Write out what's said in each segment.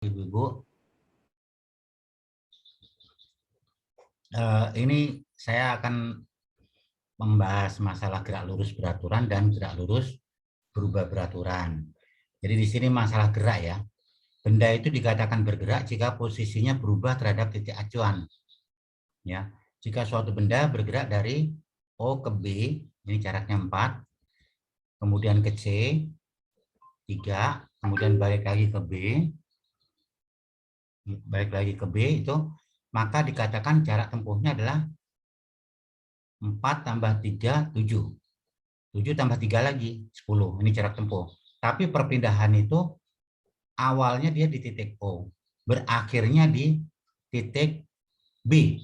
Ibu-ibu. Ini saya akan membahas masalah gerak lurus beraturan dan gerak lurus berubah beraturan. Jadi di sini masalah gerak ya. Benda itu dikatakan bergerak jika posisinya berubah terhadap titik acuan. Ya, jika suatu benda bergerak dari O ke B, ini jaraknya 4, kemudian ke C 3, kemudian balik lagi ke B, itu maka dikatakan jarak tempuhnya adalah 4 tambah 3, 7. 7 tambah 3 lagi, 10. Ini jarak tempuh. Tapi perpindahan itu awalnya dia di titik O. Berakhirnya di titik B.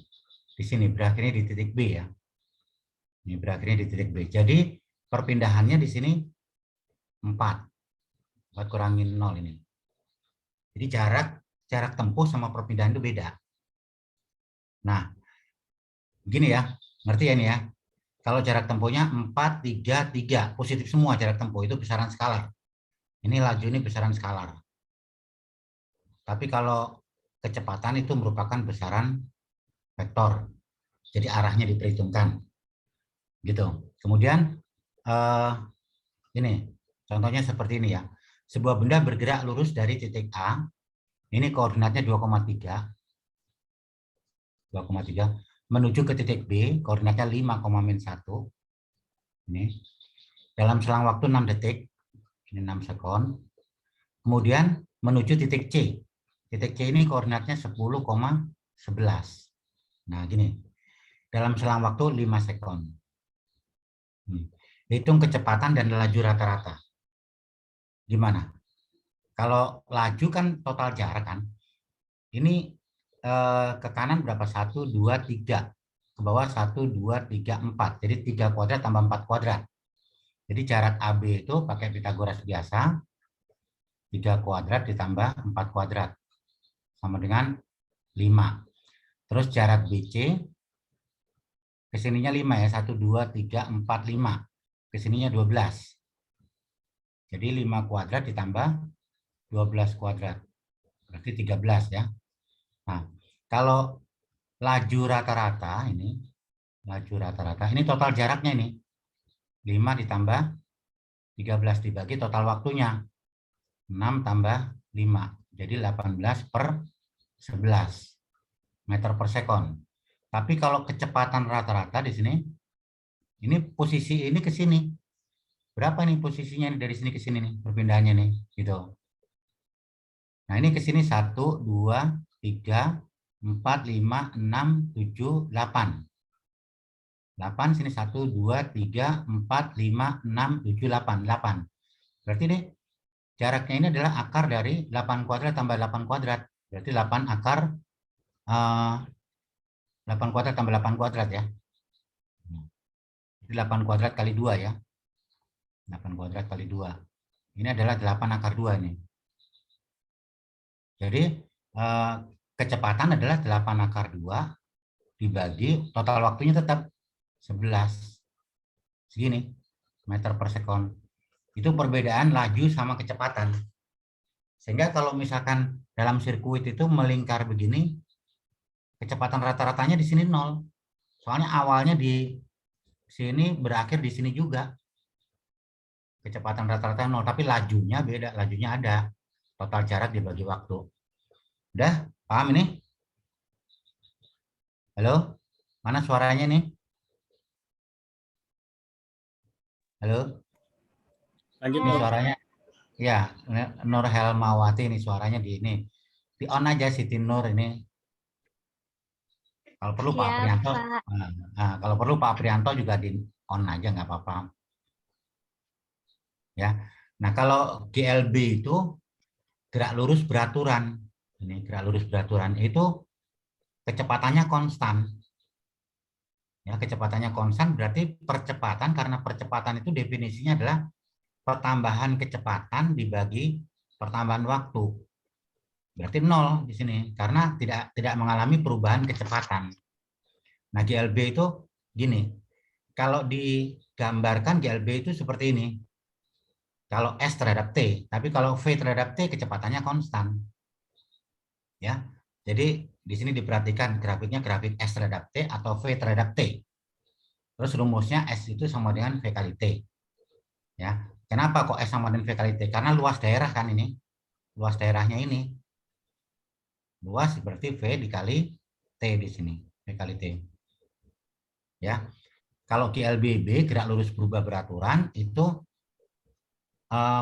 Di sini berakhirnya di titik B ya. Ini berakhirnya di titik B. Jadi perpindahannya di sini 4. 4 kurangin 0 ini. Jadi jarak tempuh sama perpindahan itu beda. Nah, begini ya. Ngerti ya ini ya? Kalau jarak tempuhnya 4, 3, 3. Positif semua jarak tempuh. Itu besaran skalar. Ini laju ini besaran skalar. Tapi kalau kecepatan itu merupakan besaran vektor. Jadi arahnya diperhitungkan. Gitu. Kemudian ini contohnya seperti ini ya. Sebuah benda bergerak lurus dari titik A. Ini koordinatnya 2,3. Menuju ke titik B, koordinatnya 5,-1. Ini dalam selang waktu 6 detik. Ini 6 sekon. Kemudian menuju titik C. Titik C ini koordinatnya 10,11. Nah, gini. Dalam selang waktu 5 sekon. Hitung kecepatan dan laju rata-rata. Gimana? Kalau laju kan total jarak kan. Ini ke kanan berapa? 1, 2, 3. Ke bawah 1, 2, 3, 4. Jadi 3 kuadrat tambah 4 kuadrat. Jadi jarak AB itu pakai Pitagoras biasa. 3 kuadrat ditambah 4 kuadrat. Sama dengan 5. Terus jarak BC. Kesininya 5 ya. 1, 2, 3, 4, 5. Kesininya 12. Jadi 5 kuadrat ditambah 12 kuadrat. Berarti 13 ya. Nah, kalau laju rata-rata ini total jaraknya ini 5 ditambah 13 dibagi total waktunya 6 tambah 5. Jadi 18/11 meter per sekon. Tapi kalau kecepatan rata-rata di sini, ini posisi ini ke sini. Berapa nih posisinya dari sini ke sini nih perpindahannya nih gitu. Nah, ini ke sini 1, 2, 3, 4, 5, 6, 7, 8. 8 sini 1, 2, 3, 4, 5, 6, 7, 8. 8. Berarti ini jaraknya ini adalah akar dari 8 kuadrat tambah 8 kuadrat. Berarti 8 akar 8 kuadrat tambah 8 kuadrat ya. Jadi 8 kuadrat kali 2 ya. 8 kuadrat kali 2. Ini adalah 8 akar 2 nih. Jadi kecepatan adalah 8 akar 2 dibagi total waktunya tetap 11. Segini meter per sekon. Itu perbedaan laju sama kecepatan. Sehingga kalau misalkan dalam sirkuit itu melingkar begini, kecepatan rata-ratanya di sini 0. Soalnya awalnya di sini berakhir di sini juga. Kecepatan rata-rata 0, tapi lajunya beda. Lajunya ada. Total jarak dibagi waktu. Udah? Paham ini? Halo? Mana suaranya nih? Halo? Lanjut, Ini Nur. suaranya. Ya, Nur Helmawati ini suaranya di ini. Di on aja Siti Nur ini. Kalau perlu Pak Prianto, kalau perlu Pak Prianto juga di on aja nggak apa-apa. Ya. Nah, kalau GLB itu gerak lurus beraturan. Ini gerak lurus beraturan itu kecepatannya konstan. Ya, kecepatannya konstan berarti percepatan, karena percepatan itu definisinya adalah pertambahan kecepatan dibagi pertambahan waktu. Berarti 0 di sini karena tidak mengalami perubahan kecepatan. Nah, GLB itu gini. Kalau digambarkan GLB itu seperti ini. Kalau S terhadap T, tapi kalau V terhadap T kecepatannya konstan. Ya. Jadi di sini diperhatikan grafiknya grafik S terhadap T atau V terhadap T. Terus rumusnya S itu sama dengan V kali T. Ya. Kenapa kok S sama dengan V kali T? Karena luas daerah kan ini. Luas daerahnya ini. Luas berarti V dikali T di sini. V kali T. Ya. Kalau GLBB, gerak lurus berubah beraturan, itu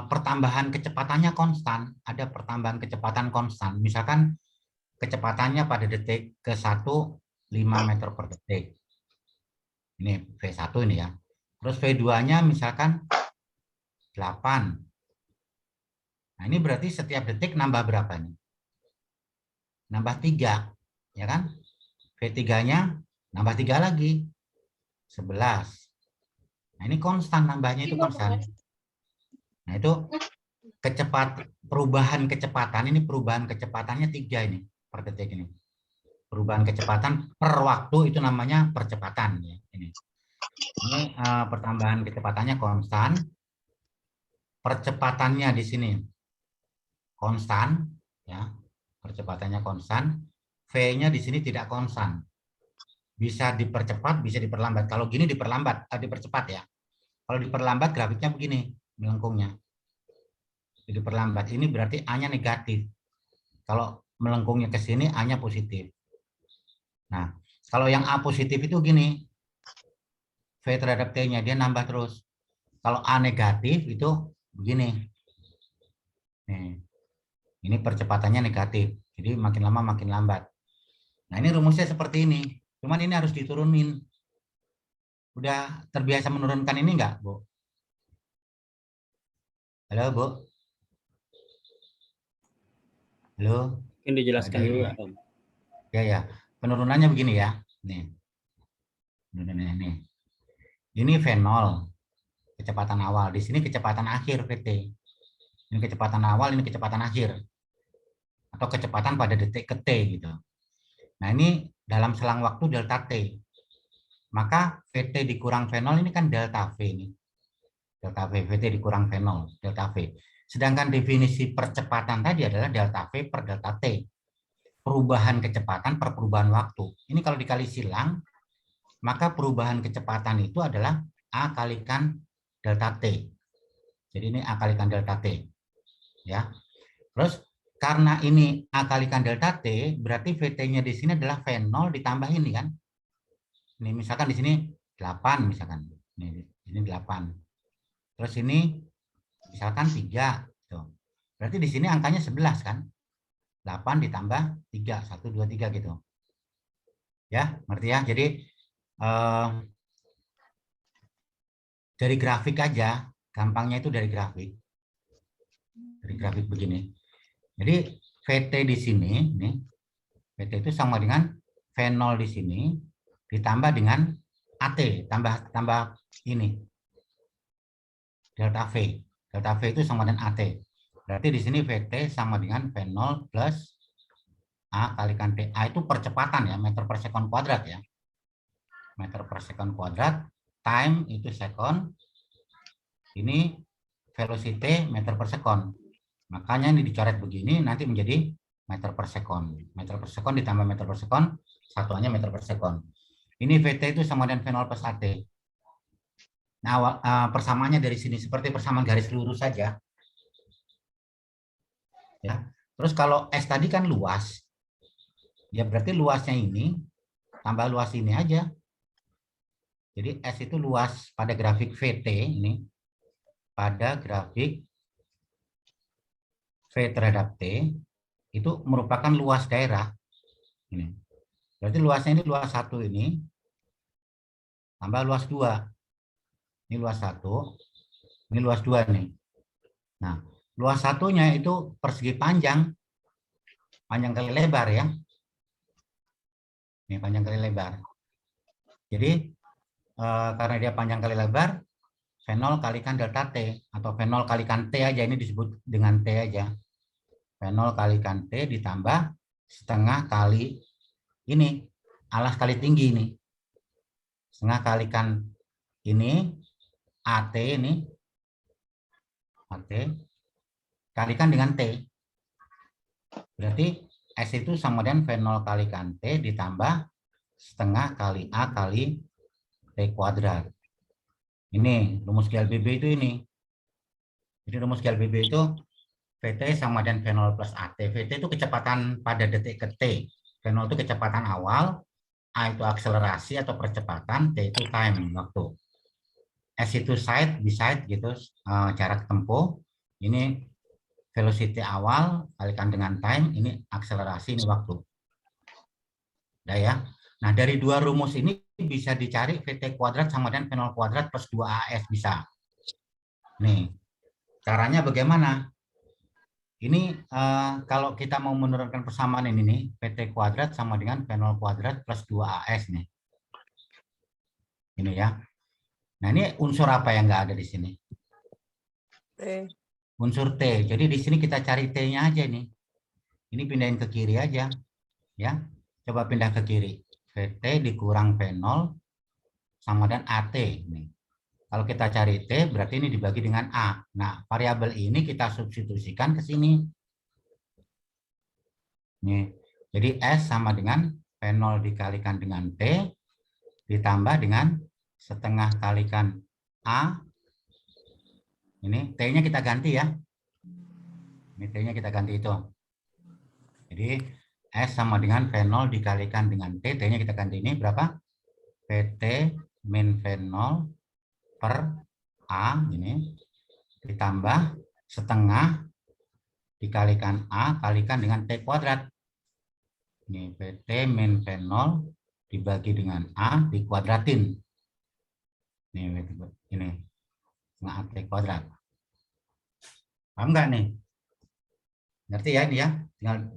pertambahan kecepatannya konstan. Ada pertambahan kecepatan konstan. Misalkan kecepatannya pada detik ke 1 5 meter per detik. Ini V1 ini ya. Terus V2-nya misalkan 8. Nah, ini berarti setiap detik nambah berapa nih? Nambah 3, ya kan? V3-nya nambah 3 lagi. 11. Nah, ini konstan, nambahnya itu konstan. Nah, itu perubahan kecepatan, ini perubahan kecepatannya 3 ini per detik ini. Perubahan kecepatan per waktu itu namanya percepatan ya. Ini pertambahan kecepatannya konstan. Percepatannya di sini konstan ya. Percepatannya konstan. V-nya di sini tidak konstan. Bisa dipercepat, bisa diperlambat. Kalau gini diperlambat, dipercepat ya. Kalau diperlambat grafiknya begini, melengkungnya. Jadi diperlambat ini berarti A-nya negatif. Kalau melengkungnya ke sini A-nya positif. Nah, kalau yang A positif itu gini, V terhadap T-nya dia nambah terus. Kalau A negatif itu begini. Nih, ini percepatannya negatif. Jadi makin lama makin lambat. Nah, ini rumusnya seperti ini. Cuman ini harus diturunin. Udah terbiasa menurunkan ini enggak, Bu? Halo, Bu? Halo? Mungkin dijelaskan Ada dulu, ya? Om. Ya, ya. Penurunannya begini ya. Nih. Nih. Ini V0, kecepatan awal. Di sini kecepatan akhir VT. Ini kecepatan awal, ini kecepatan akhir. Atau kecepatan pada detik ke T gitu. Nah, ini dalam selang waktu delta T. Maka VT dikurang V0 ini kan delta V ini. Delta V, VT dikurang V0, delta V. Sedangkan definisi percepatan tadi adalah delta V per delta T. Perubahan kecepatan per perubahan waktu. Ini kalau dikali silang, maka perubahan kecepatan itu adalah A kalikan delta T. Jadi ini A kalikan delta T. Ya. Terus karena ini A kalikan delta T, berarti VT-nya di sini adalah V0 ditambah ini kan. Ini misalkan di sini 8 misalkan. Ini di sini 8. Terus ini misalkan 3 tuh. Berarti di sini angkanya 11 kan? 8 ditambah 3, 1 2 3 gitu. Ya, ngerti ya? Jadi dari grafik aja, gampangnya itu dari grafik. Dari grafik begini. Jadi VT di sini, nih, VT itu sama dengan V0 di sini ditambah dengan AT, tambah ini delta V. Delta V itu sama dengan AT. Berarti di sini VT sama dengan V0 plus A kalikan T. A itu percepatan ya, meter per sekon kuadrat ya. Meter per sekon kuadrat, time itu sekon, ini velocity meter per sekon. Makanya ini dicoret begini, nanti menjadi meter per sekon. Meter per sekon ditambah meter per sekon, satuannya meter per sekon. Ini VT itu sama dengan V0 plus AT. Nah, persamaannya dari sini seperti persamaan garis lurus saja. Ya. Terus kalau S tadi kan luas, ya berarti luasnya ini tambah luas ini aja. Jadi S itu luas pada grafik VT ini, pada grafik V terhadap T, itu merupakan luas daerah. Ini. Berarti luasnya ini luas 1 ini, tambah luas 2. Ini luas 1, ini luas 2 nih. Nah, luas satunya itu persegi panjang kali lebar ya. Ini panjang kali lebar. Jadi karena dia panjang kali lebar, V0 kalikan delta T atau V0 kalikan T aja, ini disebut dengan T aja. V0 kalikan T ditambah setengah kali ini alas kali tinggi ini. Setengah kalikan ini AT ini AT kalikan dengan T. Berarti S itu sama dengan V0 kalikan T ditambah setengah kali A kali T kuadrat. Ini rumus GLBB itu ini. Jadi rumus GLBB itu VT sama dengan V0 plus AT. VT itu kecepatan pada detik ke T. V0 itu kecepatan awal, A itu akselerasi atau percepatan, T itu time, waktu. S itu side, beside gitu, jarak tempuh. Ini velocity awal kalikan dengan time, ini akselerasi, ini waktu. Udah ya. Nah, dari dua rumus ini bisa dicari VT kuadrat sama dengan V0 kuadrat plus 2AS bisa. Nih, caranya bagaimana? Ini kalau kita mau menurunkan persamaan ini nih, VT kuadrat sama dengan V0 kuadrat plus 2AS nih. Ini ya. Nah, ini unsur apa yang nggak ada di sini? T. Unsur T. Jadi di sini kita cari T-nya aja nih. Ini pindahin ke kiri aja. Ya. Coba pindah ke kiri. VT dikurang V0 sama dengan AT. Nih. Kalau kita cari T, berarti ini dibagi dengan A. Nah, variabel ini kita substitusikan ke sini. Nih. Jadi S sama dengan V0 dikalikan dengan T, ditambah dengan setengah kalikan A. Ini T-nya kita ganti ya. Ini T-nya kita ganti itu. Jadi S sama dengan V0 dikalikan dengan T. T-nya kita ganti ini berapa? PT min V0 per A. Ini ditambah setengah dikalikan A kalikan dengan T kuadrat. Ini PT min V0 dibagi dengan A dikuadratin. Ini setengah A T kuadrat. Paham nggak nih? Ngerti ya dia?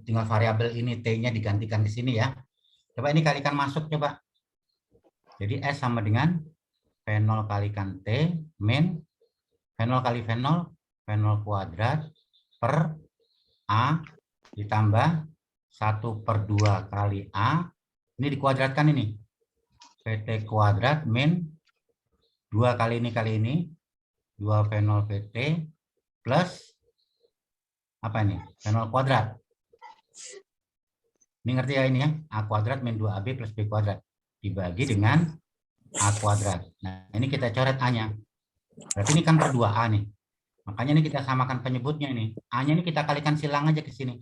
Tinggal variabel ini T-nya digantikan di sini ya. Coba ini kalikan masuk coba. Jadi S sama dengan V0 kalikan T min V0 kali V0, V0 kuadrat per A ditambah 1/2 kali A. Ini dikuadratkan ini. VT kuadrat min 2 kali ini, 2 V0 VT plus apa ini? V0 kuadrat. Ini ngerti ya ini ya? A kuadrat min 2AB plus B kuadrat. Dibagi dengan A kuadrat. Nah, ini kita coret A-nya. Berarti ini kan per 2A nih. Makanya ini kita samakan penyebutnya ini. A-nya ini kita kalikan silang aja ke sini.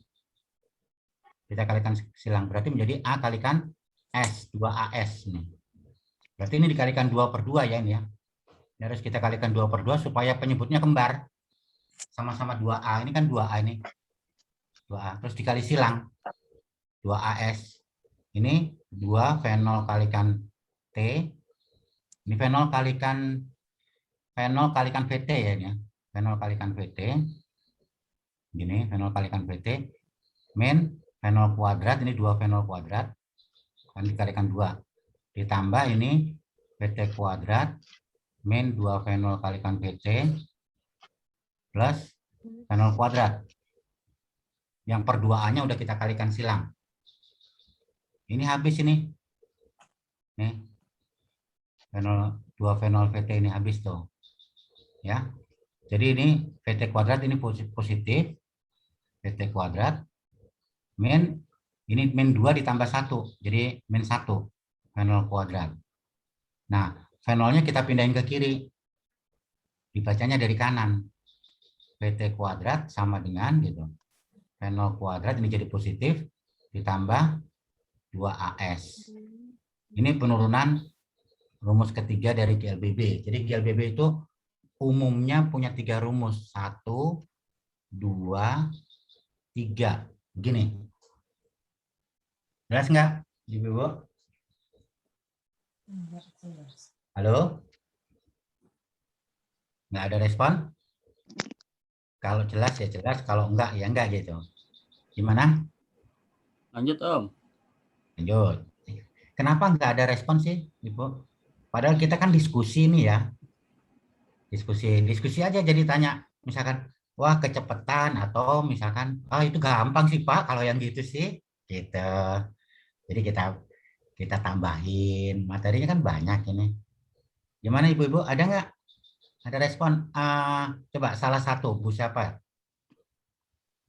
Kita kalikan silang. Berarti menjadi A kalikan S, 2AS. Nih. Berarti ini dikalikan 2/2 ya ini ya. Ini harus kita kalikan 2/2 supaya penyebutnya kembar. Sama-sama 2A. Ini kan 2A ini. 2A. Terus dikali silang. 2AS. Ini 2 V0 kalikan T. Ini V0 kalikan VT ya ini ya. V0 kalikan VT. Gini, V0 kalikan VT. Min V0 kuadrat. Ini 2 V0 kuadrat. Kan dikalikan 2. Ditambah ini VT kuadrat. Min 2 V0 kalikan VT. Plus V0 kuadrat. Yang per 2A-nya udah kita kalikan silang. Ini habis ini. Nih. 2 V0 VT ini habis tuh. Ya. Jadi ini VT kuadrat ini positif. VT kuadrat. Min. Ini min 2 ditambah 1. Jadi min 1. V0 kuadrat. Nah. V0-nya kita pindahin ke kiri. Dibacanya dari kanan. VT kuadrat sama dengan gitu. V0 kuadrat ini jadi positif. Ditambah 2AS. Ini penurunan rumus ketiga dari GLBB. Jadi GLBB itu umumnya punya 3 rumus. 1, 2, 3. Begini. Jelas nggak, Ibu? Halo? Nggak ada respon? Kalau jelas ya jelas, kalau enggak ya enggak gitu. Gimana? Lanjut Om. Lanjut. Kenapa nggak ada respon sih, Ibu? Padahal kita kan diskusi nih ya. Diskusi aja jadi tanya. Misalkan, wah kecepatan atau misalkan, itu gampang sih Pak kalau yang gitu sih. Gitu. Jadi kita tambahin. Materinya kan banyak ini. Gimana Ibu-Ibu? Ada nggak? Ada respon? Coba salah satu, Bu siapa?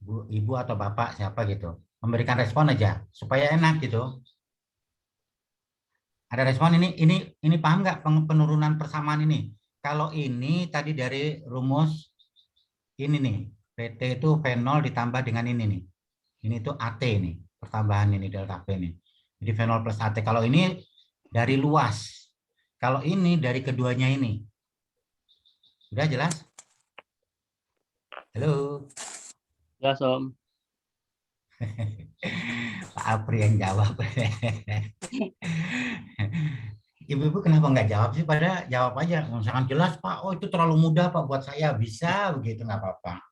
Bu, Ibu atau Bapak siapa gitu. memberikan respon aja supaya enak gitu. Ada respon ini paham nggak penurunan persamaan ini? Kalau ini tadi dari rumus ini nih, PT itu V0 ditambah dengan ini nih. Ini tuh AT nih, pertambahan ini delta P nih. Jadi V0 plus AT. Kalau ini dari luas. Kalau ini dari keduanya ini. Sudah jelas? Halo. Jelas, Om. Pak Apri yang jawab. Ibu-ibu kenapa nggak jawab sih? Pada jawab aja. Misalkan jelas Pak, oh itu terlalu mudah Pak buat saya. Bisa begitu nggak apa-apa.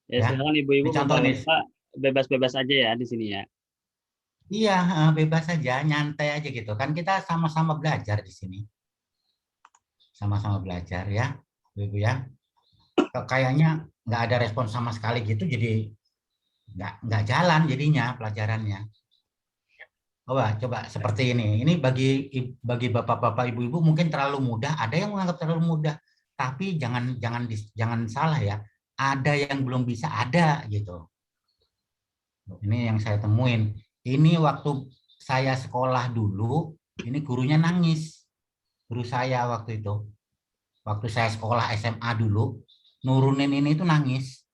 Ya, Ya. silakan Ini ibu-ibu contoh nih. bapak-bapak bebas-bebas aja ya di sini ya. Iya, bebas saja, nyantai aja gitu. Kan kita sama-sama belajar di sini. Sama-sama belajar ya, Ibu ya. Kayaknya nggak ada respon sama sekali gitu, jadi nggak jalan jadinya pelajarannya. Coba seperti ini. Ini bagi bapak-bapak, ibu-ibu mungkin terlalu mudah. Ada yang menganggap terlalu mudah, tapi jangan salah ya. Ada yang belum bisa ada gitu. Ini yang saya temuin. Ini waktu saya sekolah dulu, ini gurunya nangis. Guru saya waktu itu. Waktu saya sekolah SMA dulu, nurunin ini itu nangis.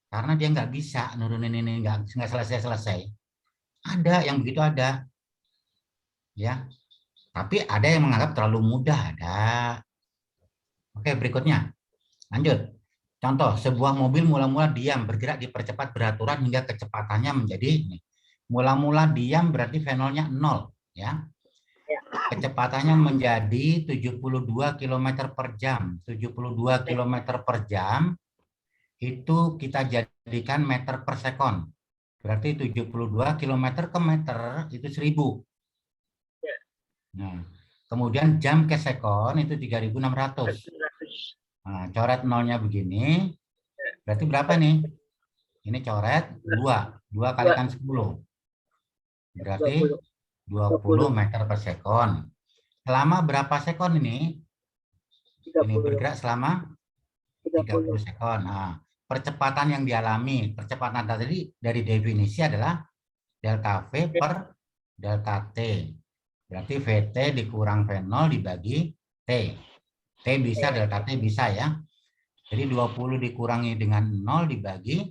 Karena dia nggak bisa nurunin ini, nggak selesai-selesai. Ada yang begitu ada. Ya, tapi ada yang menganggap terlalu mudah. Ada. Oke, berikutnya. Lanjut. Contoh, sebuah mobil mula-mula diam, bergerak dipercepat beraturan hingga kecepatannya menjadi ini. Mula-mula diam berarti V0-nya 0. Ya. Kecepatannya menjadi 72 km per jam. 72 km per jam itu kita jadikan meter per sekon. Berarti 72 km ke meter itu 1000. Nah, kemudian jam ke sekon itu 3600. Nah, coret nolnya begini. Berarti berapa nih? Ini coret 2. 2 kalikan 10. Berarti 20 meter per sekon. Selama berapa sekon ini? Ini bergerak selama 30 sekon. Nah, percepatan yang dialami, percepatan tadi dari definisi adalah delta V per delta T. Berarti VT dikurang V0 dibagi T. T bisa, delta T bisa ya. Jadi 20 dikurangi dengan 0 dibagi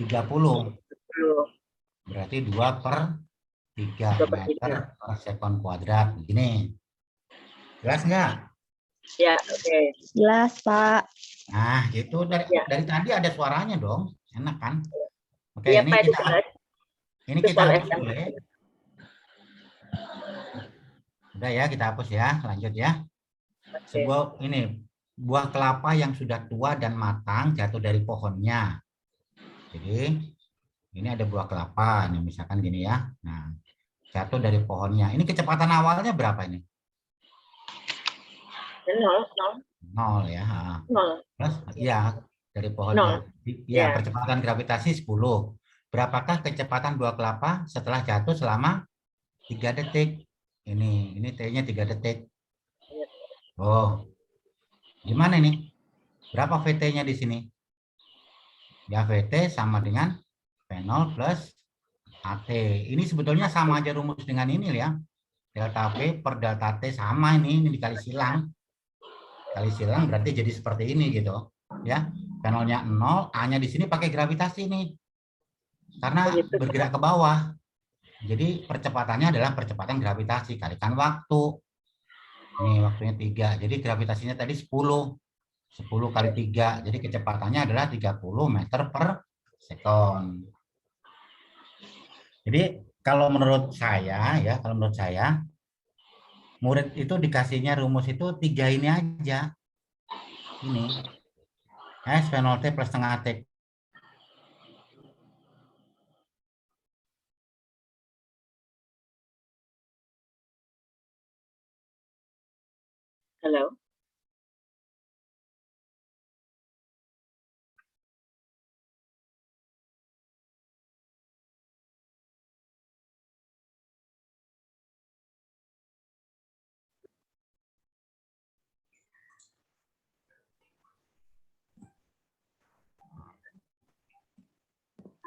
30. Berarti 2 per 3 meter per sekon kuadrat. Begini. Jelas nggak? Ya, oke. Jelas, Pak. Nah, gitu. Dari tadi ada suaranya dong. Enak kan? Oke, Iya, ini Pak, itu kita jelas. ini Itu kita soal hapus SM. dulu ya. Udah ya, kita hapus ya. Lanjut ya. Oke. Buah kelapa yang sudah tua dan matang jatuh dari pohonnya. Jadi ini ada buah kelapa, nih misalkan gini ya. Nah, jatuh dari pohonnya. Ini kecepatan awalnya berapa ini? 0. 0 ya. 0. Terus ya dari pohonnya. 0. Ya, Ya. percepatan gravitasi 10. Berapakah kecepatan buah kelapa setelah jatuh selama 3 detik? Ini T-nya 3 detik. Oh, gimana ini? Berapa VT-nya di sini? Ya, VT sama dengan V0 plus AT. Ini sebetulnya sama aja rumus dengan ini ya. Delta V per delta T sama ini dikali silang. Kali silang berarti jadi seperti ini gitu. Ya, V0-nya 0, A-nya di sini pakai gravitasi nih. Karena bergerak ke bawah. Jadi percepatannya adalah percepatan gravitasi kalikan waktu. Ini waktunya 3. Jadi gravitasinya tadi 10. 10 kali 3. Jadi kecepatannya adalah 30 meter per sekon. Jadi kalau menurut saya, murid itu dikasihnya rumus itu 3 ini aja. Ini. S V0 T plus setengah T. Halo.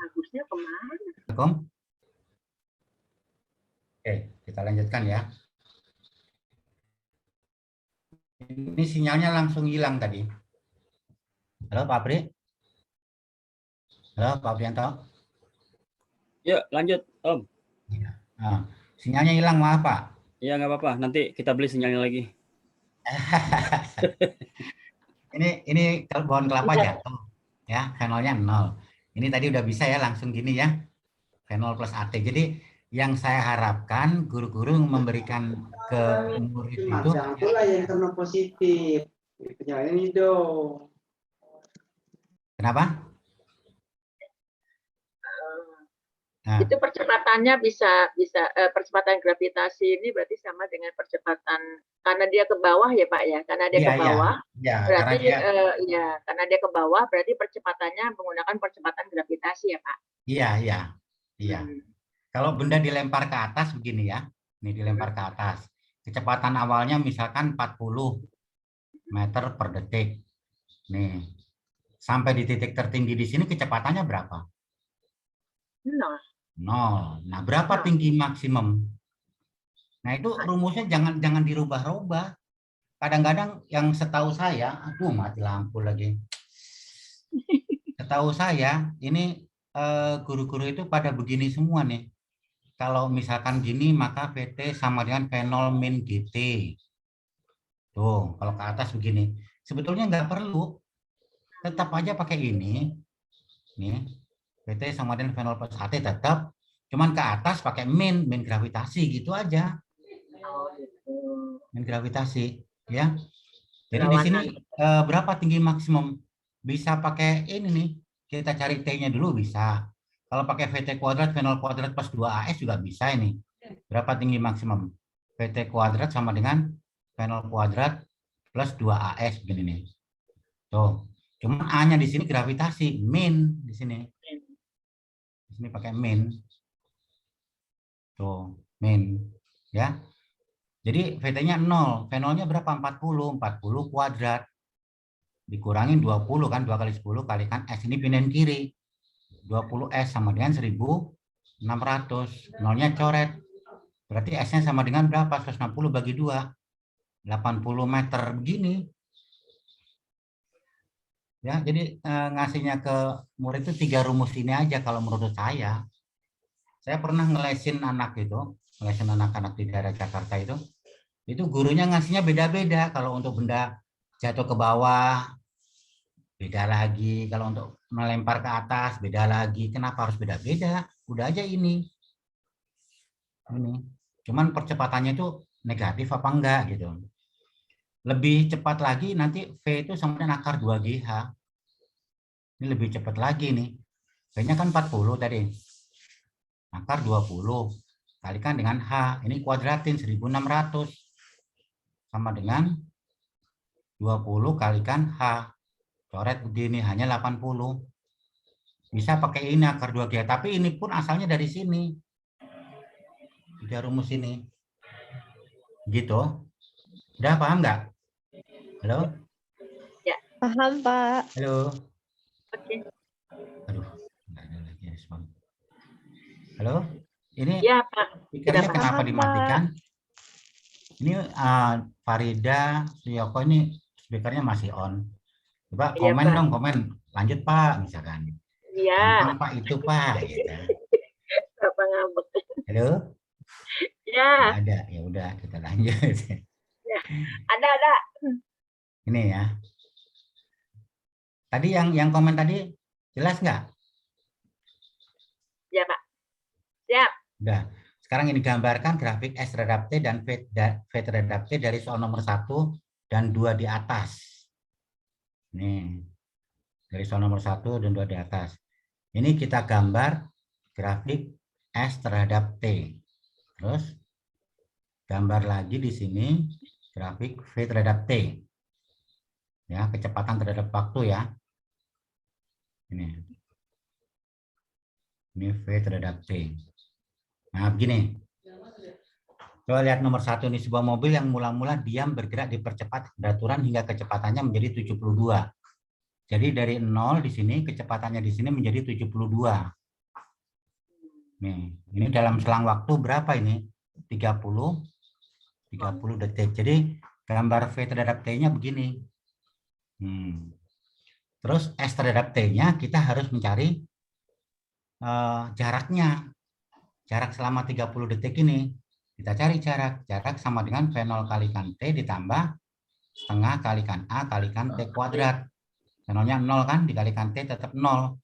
Agusnya kemana? Assalamualaikum. Oke, kita lanjutkan ya. Ini sinyalnya langsung hilang tadi. Halo Pak Pri. Halo Pak Prianto. Yuk, lanjut, Om. Nah, sinyalnya hilang, maaf Pak. Iya, nggak apa-apa. Nanti kita beli sinyalnya lagi. Ini pohon kelapa jatuh ya, fenolnya 0. Ini tadi udah bisa ya langsung gini ya, fenol plus AT. Jadi yang saya harapkan guru-guru memberikan ke murid itu Yang pula yang kena positif. Penyalain ini dong. kenapa? Nah, Itu percepatannya bisa percepatan gravitasi ini berarti sama dengan percepatan karena dia ke bawah ya Pak ya, karena dia iya, ke bawah iya, berarti karena dia, karena dia ke bawah berarti percepatannya menggunakan percepatan gravitasi ya Pak. iya. Hmm. Kalau benda dilempar ke atas begini ya, ini dilempar ke atas. Kecepatan awalnya misalkan 40 meter per detik. Nih, sampai di titik tertinggi di sini kecepatannya berapa? 0. 0. Nah, berapa tinggi maksimum? Nah, itu rumusnya jangan dirubah-rubah. Kadang-kadang yang setahu saya, aduh mati lampu lagi. Setahu saya, ini guru-guru itu pada begini semua nih. Kalau misalkan gini, maka VT sama dengan fenol min GT. Tuh, kalau ke atas begini. Sebetulnya nggak perlu. Tetap aja pakai ini. Nih, VT sama dengan fenol plus AT tetap. Cuman ke atas pakai min gravitasi gitu aja. Min gravitasi, ya. Jadi di sini berapa tinggi maksimum? Bisa pakai ini nih. Kita cari T-nya dulu bisa. Kalau pakai VT kuadrat, fenol kuadrat plus 2AS juga bisa ini. Berapa tinggi maksimum? VT kuadrat sama dengan fenol kuadrat plus 2AS begini nih. Tuh. Cuma A-nya di sini gravitasi, min di sini. Di sini pakai min. Tuh, min. Ya. Jadi VT-nya 0. Fenolnya berapa? 40. 40 kuadrat. Dikurangin 20 kan. 2 kali 10 kalikan S ini pindahin kiri. 20 S sama dengan 1600. Nolnya coret. Berarti S-nya sama dengan berapa? 160 bagi 2. 80 meter begini. Ya, jadi ngasihnya ke murid itu 3 rumus ini aja kalau menurut saya. Saya pernah ngelesin anak itu, ngelesin anak-anak di daerah Jakarta itu gurunya ngasihnya beda-beda. Kalau untuk benda jatuh ke bawah, beda lagi. Kalau untuk melempar ke atas, beda lagi. Kenapa harus beda-beda? Udah aja ini. Cuman percepatannya itu negatif apa enggak gitu. Lebih cepat lagi nanti V itu sama dengan akar 2GH. Ini lebih cepat lagi nih. V-nya kan 40 tadi. Akar 20. Kalikan dengan H. Ini kuadratin 1600. Sama dengan 20 kalikan H. Coret begini, hanya 80. Bisa pakai ini akar 2GH. Tapi ini pun asalnya dari sini. 3 rumus ini. Gitu. Udah paham nggak? Halo? Ya. Paham, Pak. Halo? Oke. Aduh, nggak ada lagi respon. Halo? Ini Ya, Pak. speakernya Tidak kenapa paham, dimatikan? Ini Farida, Suyoko ini speakernya masih on. Coba Iya, komen Pak. dong, komen. Lanjut Pak, misalkan. Iya. Gampang Pak itu Pak. Gitu. Apa ngambek? Halo? Ya. Nggak ada, ya udah kita lanjut. Ya. Ada. Ini ya. Tadi yang komen tadi jelas nggak? Ya, Pak. Siap. Udah. Sekarang ini gambarkan grafik S terhadap T dan V terhadap T dari soal nomor 1 dan 2 di atas. Nih. Dari soal nomor 1 dan 2 di atas. Ini kita gambar grafik S terhadap T. Terus gambar lagi di sini grafik V terhadap T. Ya, kecepatan terhadap waktu ya. Ini V terhadap T. Nah, begini. Coba lihat nomor 1 ini, sebuah mobil yang mula-mula diam bergerak dipercepat beraturan hingga kecepatannya menjadi 72. Jadi dari 0 di sini kecepatannya di sini menjadi 72. Nih, ini dalam selang waktu berapa ini? 30 detik. Jadi gambar V terhadap T-nya begini. Terus S terhadap T-nya kita harus mencari jaraknya. Jarak selama 30 detik ini. Kita cari jarak. Jarak sama dengan V0 kalikan T ditambah setengah kalikan A kalikan T kuadrat. V0-nya 0 kan, dikalikan T tetap 0.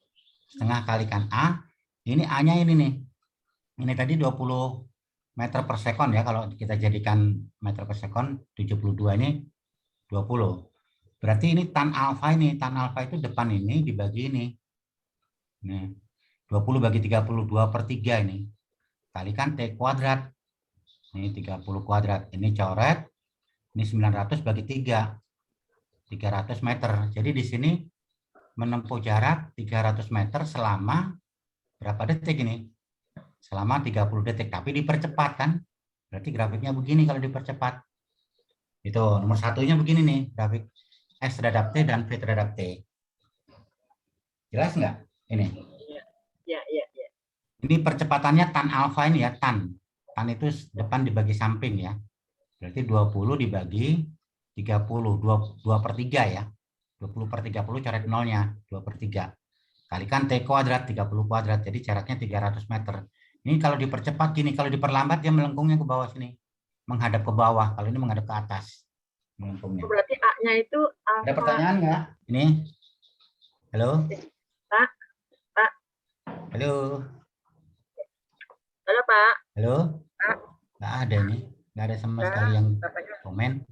Setengah kalikan A, ini A-nya ini nih. Ini tadi 20 meter per sekon ya, kalau kita jadikan meter per sekon, 72 ini 20. Berarti ini tan alfa ini, tan alfa itu depan ini dibagi ini. Nih, 20 bagi 32 per 3 ini. Kalikan T kuadrat. Ini 30 kuadrat. Ini coret. Ini 900 bagi 3. 300 meter. Jadi di sini menempuh jarak 300 meter selama berapa detik ini? Selama 30 detik. Tapi dipercepat kan? Berarti grafiknya begini kalau dipercepat. Itu nomor satunya begini nih. Grafik S terhadap T dan V terhadap T. Jelas nggak? Ini. Ya. Ini percepatannya tan alfa ini ya, tan. Tan itu depan dibagi samping ya. Berarti 20 dibagi 30. 2 per 3 ya. 20 per 30 coret nolnya. 2 per 3. Kalikan T kuadrat, 30 kuadrat. Jadi jaraknya 300 meter. Ini kalau dipercepat gini. Kalau diperlambat dia melengkungnya ke bawah sini. Menghadap ke bawah. Kalau ini menghadap ke atas. Melengkungnya. Berarti A-nya itu alfa. Ada pertanyaan nggak? Ini. Halo? Pak. Halo? Halo, Pak. Halo? Pak. Nggak ada nih. Nggak ada sama sekali yang komen.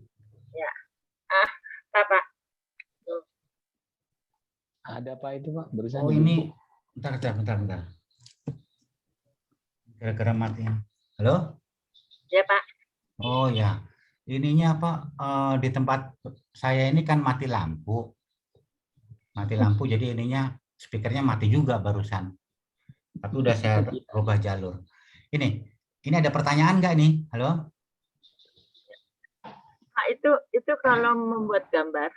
Ya. Pak. Ada apa itu Pak? Barusan Oh ini. Bentar. Gara-gara mati. Halo? Ya, Pak. Oh ya. Ininya apa? Di tempat saya ini kan mati lampu. Mati lampu jadi ininya speakernya mati juga barusan. Tapi udah saya rubah jalur. Ini ada pertanyaan nggak nih? Halo? Pak, itu kalau membuat gambar.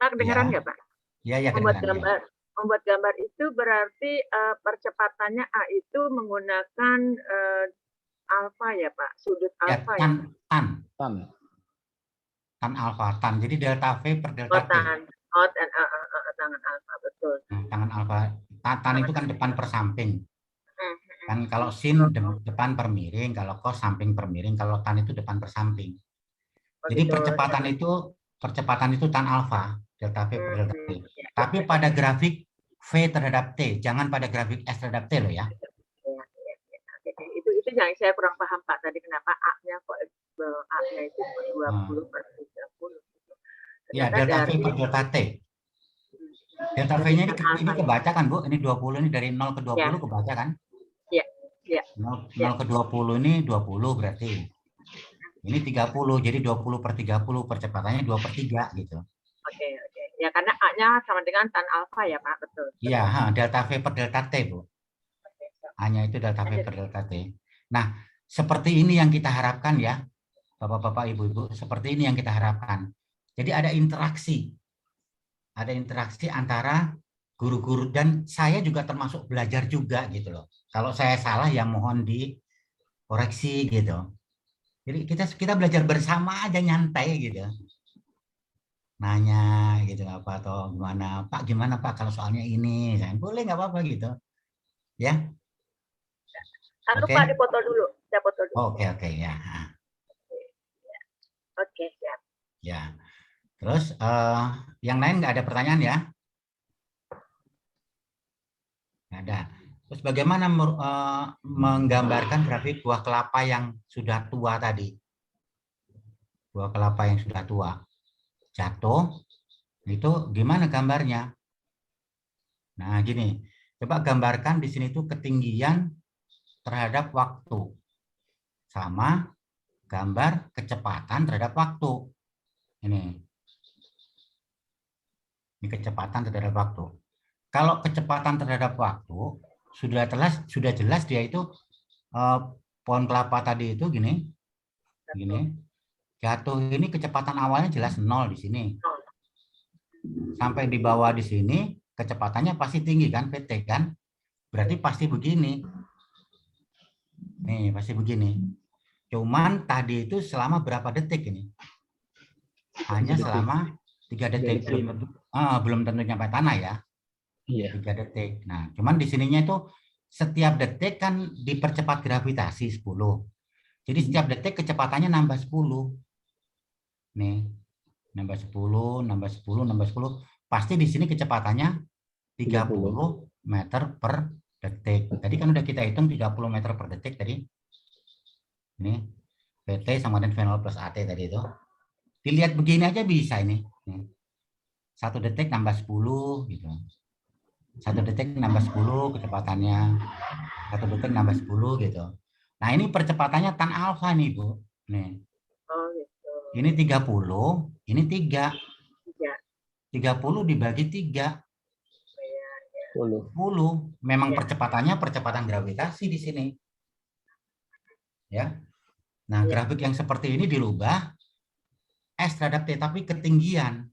Pak, kedengeran nggak, Pak? Ya, Membuat kedengeran, gambar. ya. Membuat gambar itu berarti percepatannya A itu menggunakan alfa ya, Pak? Sudut Ya, alfa ya? Tan alfa, tan. Jadi delta V per delta T. Tangan alfa, betul. Nah, tangan alfa. Tan itu kan depan per samping. Kan kalau sin depan per miring, kalau cos samping per miring, kalau tan itu depan per samping. Jadi percepatan itu tan alfa, delta V per delta T. Tapi pada grafik V terhadap T, jangan pada grafik S terhadap T loh ya. Itu yang saya kurang paham Pak tadi, kenapa A-nya kok A-nya itu 20 per 30. Ya, delta V per delta T. Delta V-nya ini kebaca kan Bu? Ini 20, ini dari 0 ke 20 kebaca kan? Iya. 0 ke 20 ini 20 berarti. Ini 30, jadi 20 per 30, percepatannya 2 per 3 gitu. Oke. Ya, karena A-nya sama dengan tan alfa ya Pak, betul. Iya, delta V per delta T Bu. A-nya itu delta V per delta T. Nah, seperti ini yang kita harapkan ya, Bapak-bapak, Ibu-ibu, seperti ini yang kita harapkan. Jadi ada interaksi. Ada interaksi antara guru-guru dan saya juga termasuk belajar juga gitu loh. Kalau saya salah ya mohon dikoreksi gitu. Jadi kita belajar bersama aja nyantai gitu. Nanya gitu apa atau gimana Pak, gimana Pak kalau soalnya ini, saya boleh nggak apa-apa gitu. Ya. Lalu Pak dipoto dulu, saya foto dulu. Oke ya. Oke, siap. Ya. Terus yang lain nggak ada pertanyaan ya? Nggak ada. Terus bagaimana menggambarkan grafik buah kelapa yang sudah tua tadi? Buah kelapa yang sudah tua. Jatuh, itu gimana gambarnya? Nah gini, coba gambarkan di sini tuh ketinggian terhadap waktu. Sama gambar kecepatan terhadap waktu. Ini kecepatan terhadap waktu. Kalau kecepatan terhadap waktu sudah jelas dia itu pohon kelapa tadi itu gini, jatuh ini kecepatan awalnya jelas 0 di sini. Sampai di bawah di sini kecepatannya pasti tinggi kan, PT kan, berarti pasti begini. Nih, pasti begini. Cuman tadi itu selama berapa detik ini? Hanya 3 detik. selama 3 detik. detik. Belum tentu nyampe tanah ya. Iya. 3 detik. Nah, cuman di sininya itu setiap detik kan dipercepat gravitasi 10. Jadi setiap detik kecepatannya nambah 10. Nih, nambah 10, nambah 10, nambah 10. Pasti di sini kecepatannya 30 meter per detik. Tadi kan udah kita hitung 30 meter per detik tadi. Ini PT sama dengan V0 plus AT tadi itu. Dilihat begini aja bisa ini. Nih. 1 detik nambah 10 gitu. 1 detik nambah 10 kecepatannya. 1 detik nambah 10 gitu. Nah, ini percepatannya tan alfa nih, Bu. Nih. Oh gitu. Ini 30, ini 3. Iya. 30 dibagi 3. 10. Memang Ya. percepatannya percepatan gravitasi di sini. Ya. Nah, Ya. grafik yang seperti ini dirubah S terhadap T, tapi ketinggian.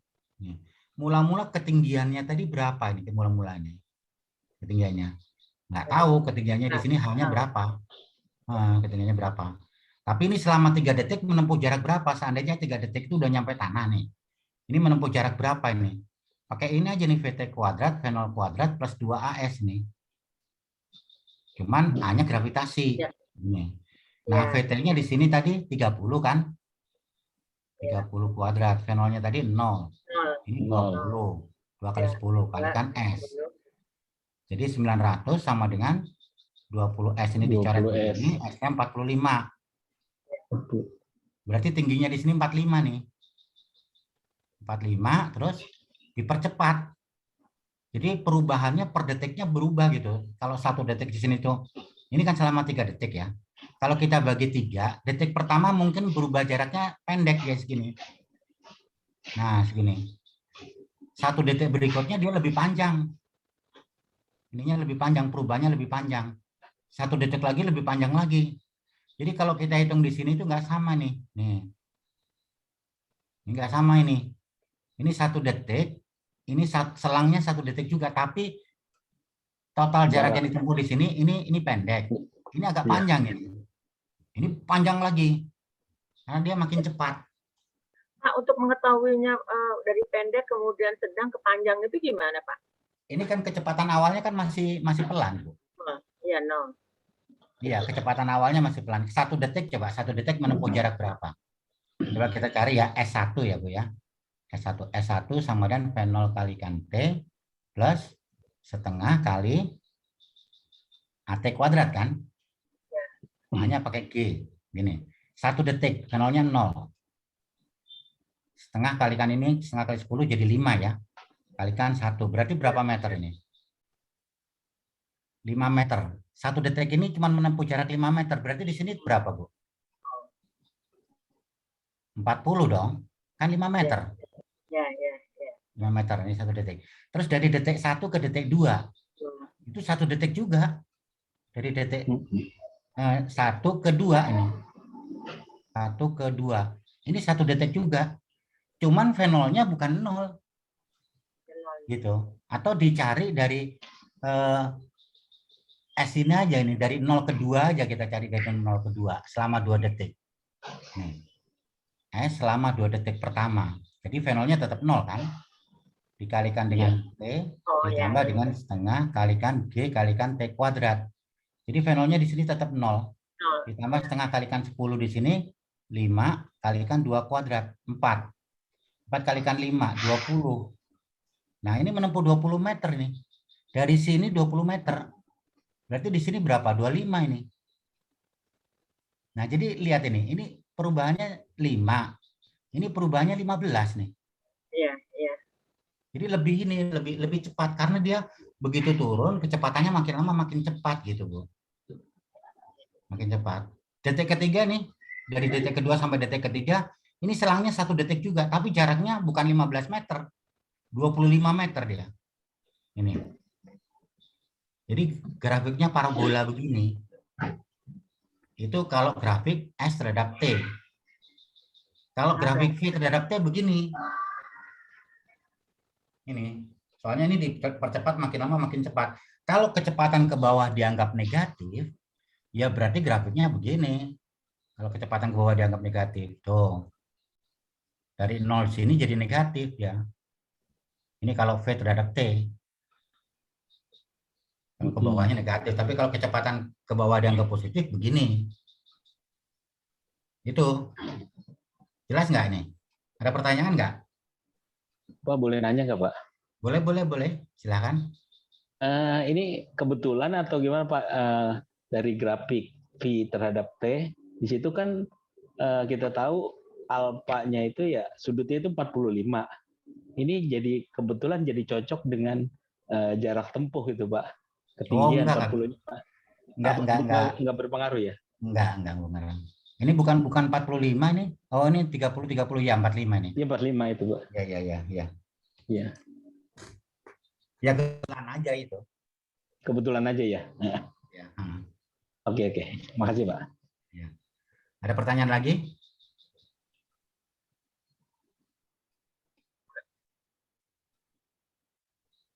Mula-mula ketinggiannya tadi berapa ini? Mula-mulanya. Ketinggiannya. Nggak tahu ketinggiannya di sini hanya berapa. Ketinggiannya berapa. Tapi ini selama 3 detik menempuh jarak berapa? Seandainya 3 detik itu udah nyampe tanah nih. Ini menempuh jarak berapa ini? Pakai ini aja nih VT kuadrat, V0 kuadrat plus 2AS nih. Cuman hanya gravitasi. Ya. Ini. Nah, Ya. VT-nya di sini tadi 30 kan? 30 kuadrat. V0-nya tadi 0. Ini 20. 2 kali 10 kalikan S. Jadi 900 sama dengan 20S ini dicoret 20S. begini, S-nya 45. Berarti tingginya di sini 45 nih. 45 terus dipercepat. Jadi perubahannya per detiknya berubah gitu. Kalau 1 detik di sini tuh, ini kan selama 3 detik ya. Kalau kita bagi 3, detik pertama mungkin berubah jaraknya pendek ya segini. Nah, segini. 1 detik berikutnya dia lebih panjang. Ininya lebih panjang, perubahannya lebih panjang. 1 detik lagi lebih panjang lagi. Jadi kalau kita hitung di sini itu nggak sama nih. Nih. Ini nggak sama ini. Ini 1 detik. Ini selangnya 1 detik juga, tapi total jarak yang ditempuh di sini ini pendek. Ini agak panjang ini. Ini panjang lagi. Karena dia makin cepat. Nah, untuk mengetahuinya dari pendek kemudian sedang ke panjang itu gimana, Pak? Ini kan kecepatan awalnya kan masih pelan, Bu. Iya, no. Iya, kecepatan awalnya masih pelan. 1 detik coba, 1 detik menempuh jarak berapa? Coba kita cari ya S1 ya, Bu ya. S1 sama dengan V0 kalikan T plus setengah kali AT kuadrat kan? Hanya pakai G. Gini. 1 detik, V0-nya 0. Setengah kalikan ini, setengah kali 10 jadi 5 ya. Kalikan 1. Berarti berapa meter ini? 5 meter. 1 detik ini cuma menempuh jarak 5 meter. Berarti di sini berapa, Bu? 40 dong. Kan 5 meter. Ya. 5 meter ini 1 detik. Terus dari detik 1 ke detik 2. Itu 1 detik juga. Dari detik 1 ke 2 ini. 1 ke 2. Ini 1 detik juga. Cuman V0-nya bukan 0. Gitu. Atau dicari dari S ini aja ini. Dari 0 ke 2 aja kita cari dari 0 ke 2. Selama 2 detik. Nih. S selama 2 detik pertama. Jadi V0-nya tetap 0 kan? Dikalikan dengan T, ditambah dengan setengah kalikan G kalikan T kuadrat. Jadi V0-nya di sini tetap 0. Ditambah setengah kalikan 10 di sini, 5 kalikan 2 kuadrat, 4. 4 kalikan 5, 20. Nah, ini menempuh 20 meter nih. Dari sini 20 meter. Berarti di sini berapa? 25 ini. Nah, jadi lihat ini perubahannya 5. Ini perubahannya 15 nih. Iya. Jadi lebih cepat karena dia begitu turun kecepatannya makin lama makin cepat gitu, Bu. Makin cepat. Detik ketiga nih, dari detik kedua sampai detik ketiga, ini selangnya 1 detik juga, tapi jaraknya bukan 15 meter. 25 meter dia. Ini. Jadi grafiknya parabola begini. Itu kalau grafik S terhadap T. Kalau grafik V terhadap T begini. Ini. Soalnya ini dipercepat makin lama makin cepat. Kalau kecepatan ke bawah dianggap negatif, Ya berarti grafiknya begini. Kalau kecepatan ke bawah dianggap negatif. Tuh. Dari 0 sini jadi negatif ya. Ini kalau V terhadap T. Kalau ke bawahnya negatif. Tapi kalau kecepatan ke bawah dianggap positif, begini. Itu. Jelas nggak ini? Ada pertanyaan nggak? Pak boleh nanya nggak Pak? Boleh. Silakan. Ini kebetulan atau gimana Pak? Dari grafik V terhadap T, di situ kan kita tahu alfanya itu ya sudutnya itu 45. Ini jadi kebetulan jadi cocok dengan jarak tempuh itu Pak. Oh, Ketinggian enggak. 45. Enggak berpengaruh ya? Enggak. Ini bukan 45 ini. Oh, ini 30 ya, 45 ini. Iya 45 itu Pak. Ya. Iya. Ya kebetulan aja itu. Kebetulan aja ya. Ya. Oke. Makasih Pak. Ya. Ada pertanyaan lagi?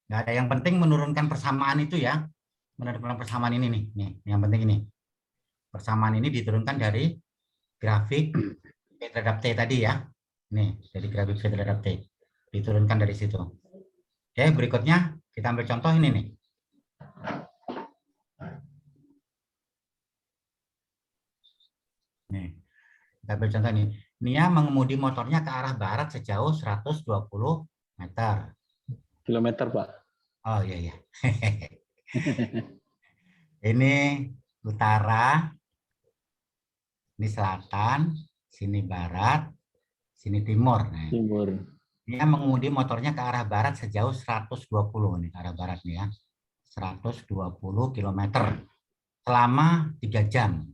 Nggak ada. Yang penting menurunkan persamaan itu ya. Menurunkan persamaan ini nih. Nih, yang penting ini. Persamaan ini diturunkan dari grafik V terhadap T tadi ya. Nih, dari grafik V terhadap T. Diturunkan dari situ. Oke, berikutnya kita ambil contoh ini nih. Nih, kita ambil contoh ini. Nia mengemudi motornya ke arah barat sejauh 120 meter. Kilometer Pak. Oh iya. Ini utara, ini selatan, sini barat, sini timur. Nah, Timur. dia mengemudi motornya ke arah barat sejauh 120 nih, ke arah barat nih ya. 120 km selama 3 jam.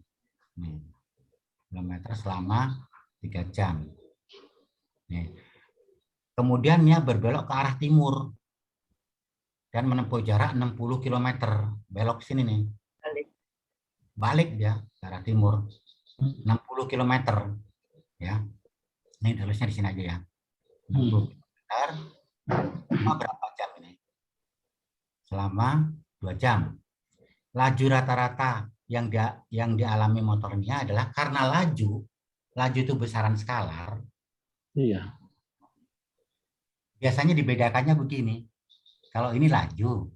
Nih, kilometer selama 3 jam. Nih. Kemudian dia berbelok ke arah timur dan menempuh jarak 60 km. Belok ke sini nih. Balik dia ke arah timur. 60 km. Ya. Ini tulisnya di sini aja ya. 60 km. Selama berapa jam ini? Selama 2 jam. Laju rata-rata yang dialami motornya adalah karena laju itu besaran skalar. Iya. Biasanya dibedakannya begini. Kalau ini laju,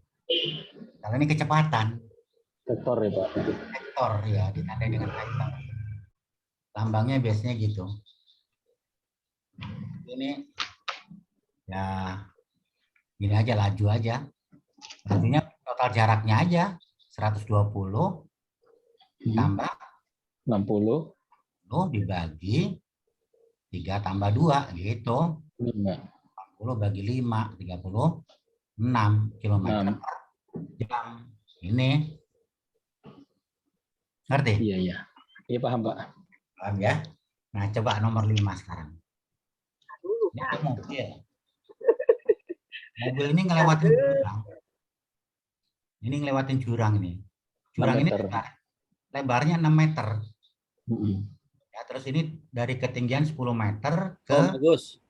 kalau ini kecepatan. Vektor ya Pak. Vektor ya, ditandai dengan vektor. Lambangnya biasanya gitu. Ini ya gini aja, laju aja. Lajunya total jaraknya aja 120 tambah 60 dibagi 3 tambah 2 gitu. 40 bagi 5, 36 km per jam. Ini ngerti? Iya. Iya paham Pak. Paham ya? Nah, coba nomor 5 sekarang. Ini Pak. mobil. Mobil ini ngelewatin jurang. Ini ngelewatin jurang ini. Jurang ini lebarnya 6 meter. Ya, terus ini dari ketinggian 10 meter ke Om Agus.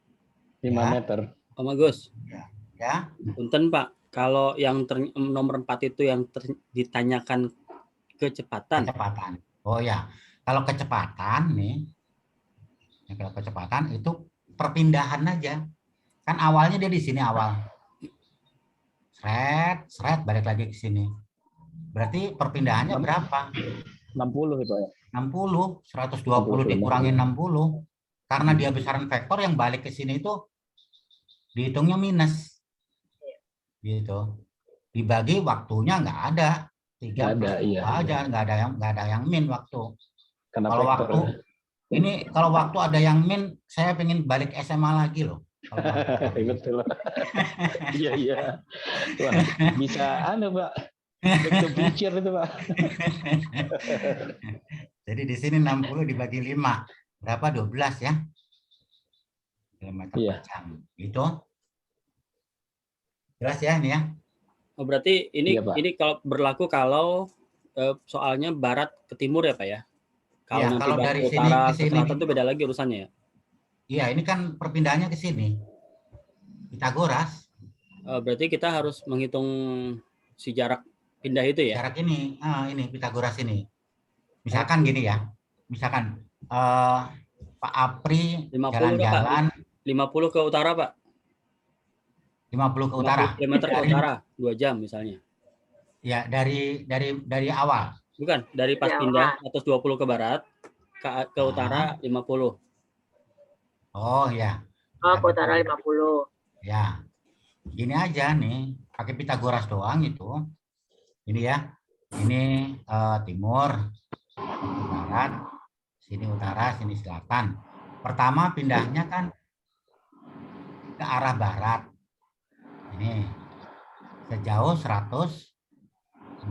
5 meter. Om Agus. Ya. Punten Pak, kalau yang nomor 4 itu yang ditanyakan kecepatan. Oh ya, kalau kecepatan nih, kalau kecepatan itu perpindahan aja. Kan awalnya dia di sini awal. Seret, balik lagi ke sini. Berarti perpindahannya berapa? 60 itu ya. 60, 120 dikurangi 60. Karena dia besaran vektor yang balik ke sini itu dihitungnya minus. Gitu. Dibagi waktunya nggak ada. 3 plus 2 aja, nggak ada yang min waktu. Kalau waktu ini kalau waktu ada yang min, saya pengen balik SMA lagi loh. Betul. Iya. Wah, bisa Pak. Back to future itu Pak. Jadi di sini 60 dibagi 5. Berapa? 12 ya. Kilometer per jam. Gitu. Jelas ya ini ya? Oh, berarti ini Iya, ini kalau berlaku kalau soalnya barat ke timur ya Pak ya? Kalau ya, nanti kalau dari utara sini ke sini selatan itu beda lagi urusannya ya? Iya, ini kan perpindahannya ke sini. Pitagoras. Berarti kita harus menghitung si jarak pindah itu ya? Jarak ini Pitagoras ini. Misalkan gini ya, misalkan Pak Apri 50 Pak. jalan-jalan 50 ke utara, Pak. 50 ke 50 utara. km ke Dari, utara, 2 jam misalnya. ya dari awal. Bukan, dari pas Ya, pindah 120 ke barat, ke utara 50. Oh ya. oh, ke utara 50. Ya, gini aja nih, pakai Pitagoras doang itu. Ini ya, ini timur, ini barat, sini utara, sini selatan. Pertama pindahnya kan ke arah barat. Ini sejauh 120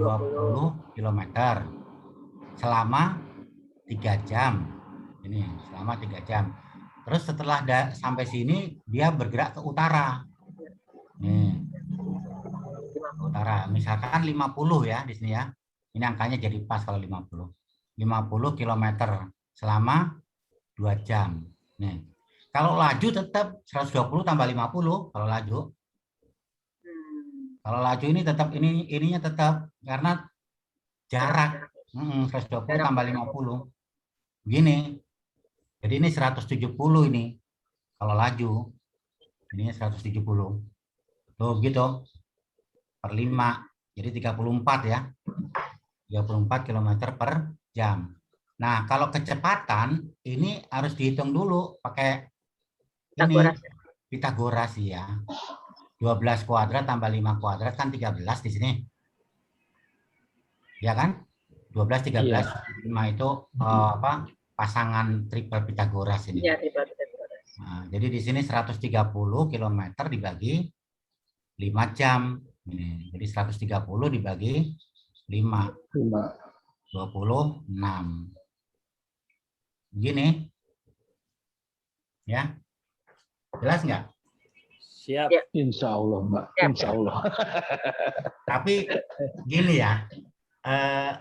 km selama 3 jam. Ini selama 3 jam. Terus setelah sampai sini dia bergerak ke utara. Nih, utara. Misalkan 50 ya di sini ya. Ini angkanya jadi pas kalau 50. 50 km selama 2 jam. Nih. Kalau laju tetap 120 tambah 50 kalau laju. Kalau laju ini tetap ininya tetap karena jarak 120 tambah 50. Gini. Jadi ini 170 ini. Kalau laju ini 170. Tuh gitu. Per 5. Jadi 34 ya. 34 km per jam. Nah, kalau kecepatan ini harus dihitung dulu pakai ini Pitagoras ya. 12 kuadrat tambah 5 kuadrat kan 13 di sini. Ya kan? 12, 13, 5 itu pasangan triple Pitagoras ini. Iya, triple Pitagoras. Nah, jadi di sini 130 km dibagi 5 jam. Ini. Jadi 130 dibagi 5. 26. Begini. Ya. Jelas nggak? Siap. Ya. Insya Allah, Mbak. Insya Allah. Tapi gini ya,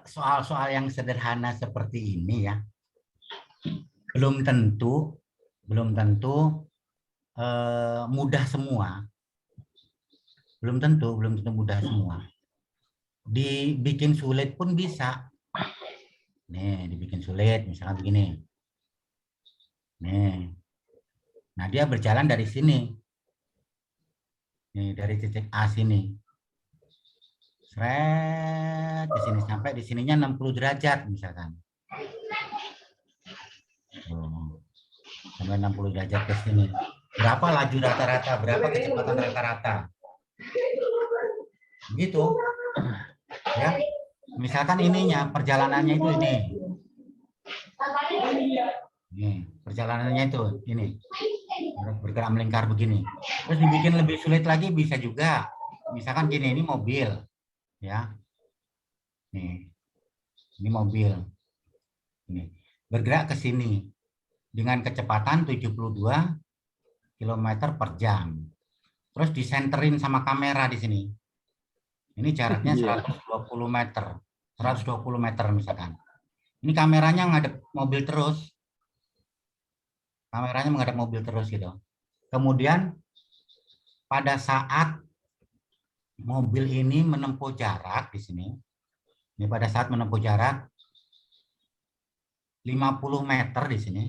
soal-soal yang sederhana seperti ini ya, belum tentu mudah semua. Belum tentu mudah semua. Dibikin sulit pun bisa. Nih, dibikin sulit, misalnya begini. Nih. Nah, dia berjalan dari sini. Nih, dari titik A sini. Seret, di sini sampai di sininya 60 derajat misalkan. Sampai 60 derajat ke sini. Berapa laju rata-rata? Berapa kecepatan rata-rata? Begitu. Ya. Misalkan ininya perjalanannya itu ini. Nih, perjalanannya itu ini. Bergerak melingkar begini. Terus dibikin lebih sulit lagi bisa juga. Misalkan gini, ini mobil. Ya. Nih. Ini mobil. Ini. Bergerak ke sini dengan kecepatan 72 km per jam. Terus disenterin sama kamera di sini. Ini jaraknya 120 meter. 120 meter misalkan. Ini kameranya ngadep mobil terus. Kameranya menghadap mobil terus gitu. Kemudian pada saat mobil ini menempuh jarak di sini. Ini pada saat menempuh jarak 50 meter di sini.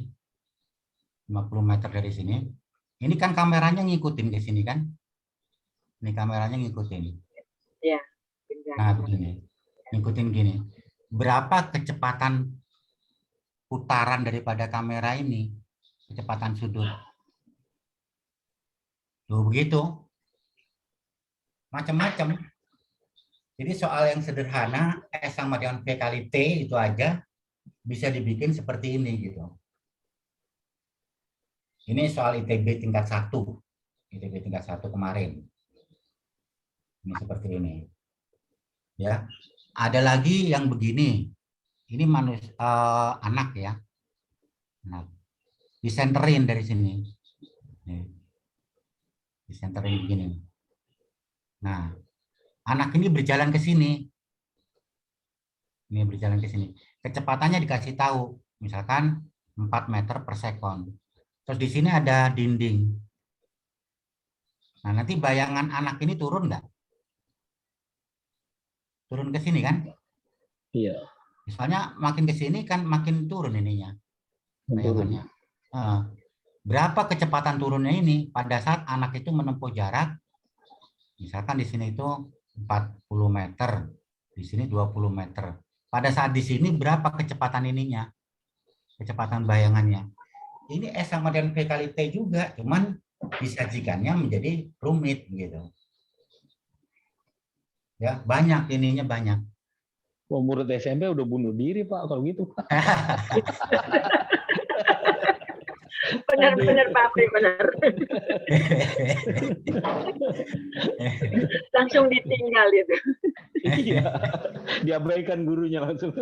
50 meter dari sini. Ini kan kameranya ngikutin ke sini kan? Ini kameranya ngikutin. Iya. Nah, begini. Ngikutin gini. Berapa kecepatan putaran daripada kamera ini? Kecepatan sudut. Tuh begitu. Macam-macam. Jadi soal yang sederhana, S sama dengan V kali T itu aja bisa dibikin seperti ini gitu. Ini soal ITB tingkat 1. ITB tingkat 1 kemarin. Ini seperti ini. Ya. Ada lagi yang begini. Ini anak ya. Nah, disenterin dari sini. Nih. Disenterin begini. Nah, anak ini berjalan ke sini. Ini berjalan ke sini. Kecepatannya dikasih tahu. Misalkan 4 meter per sekon. Terus di sini ada dinding. Nah, nanti bayangan anak ini turun nggak? Turun ke sini kan? Iya. Misalnya makin ke sini kan makin turun ininya Turun. bayangannya. Berapa kecepatan turunnya ini pada saat anak itu menempuh jarak, misalkan di sini itu 40 meter, di sini 20 meter. Pada saat di sini berapa kecepatan ininya? Kecepatan bayangannya. Ini S sama dengan P kali T juga, cuman disajikannya menjadi rumit gitu. Ya, banyak ininya banyak. Wah, murid SMP udah bunuh diri Pak kalau gitu. Benar-benar Pak Apri, benar. Langsung ditinggal itu. Iya, diabaikan gurunya langsung.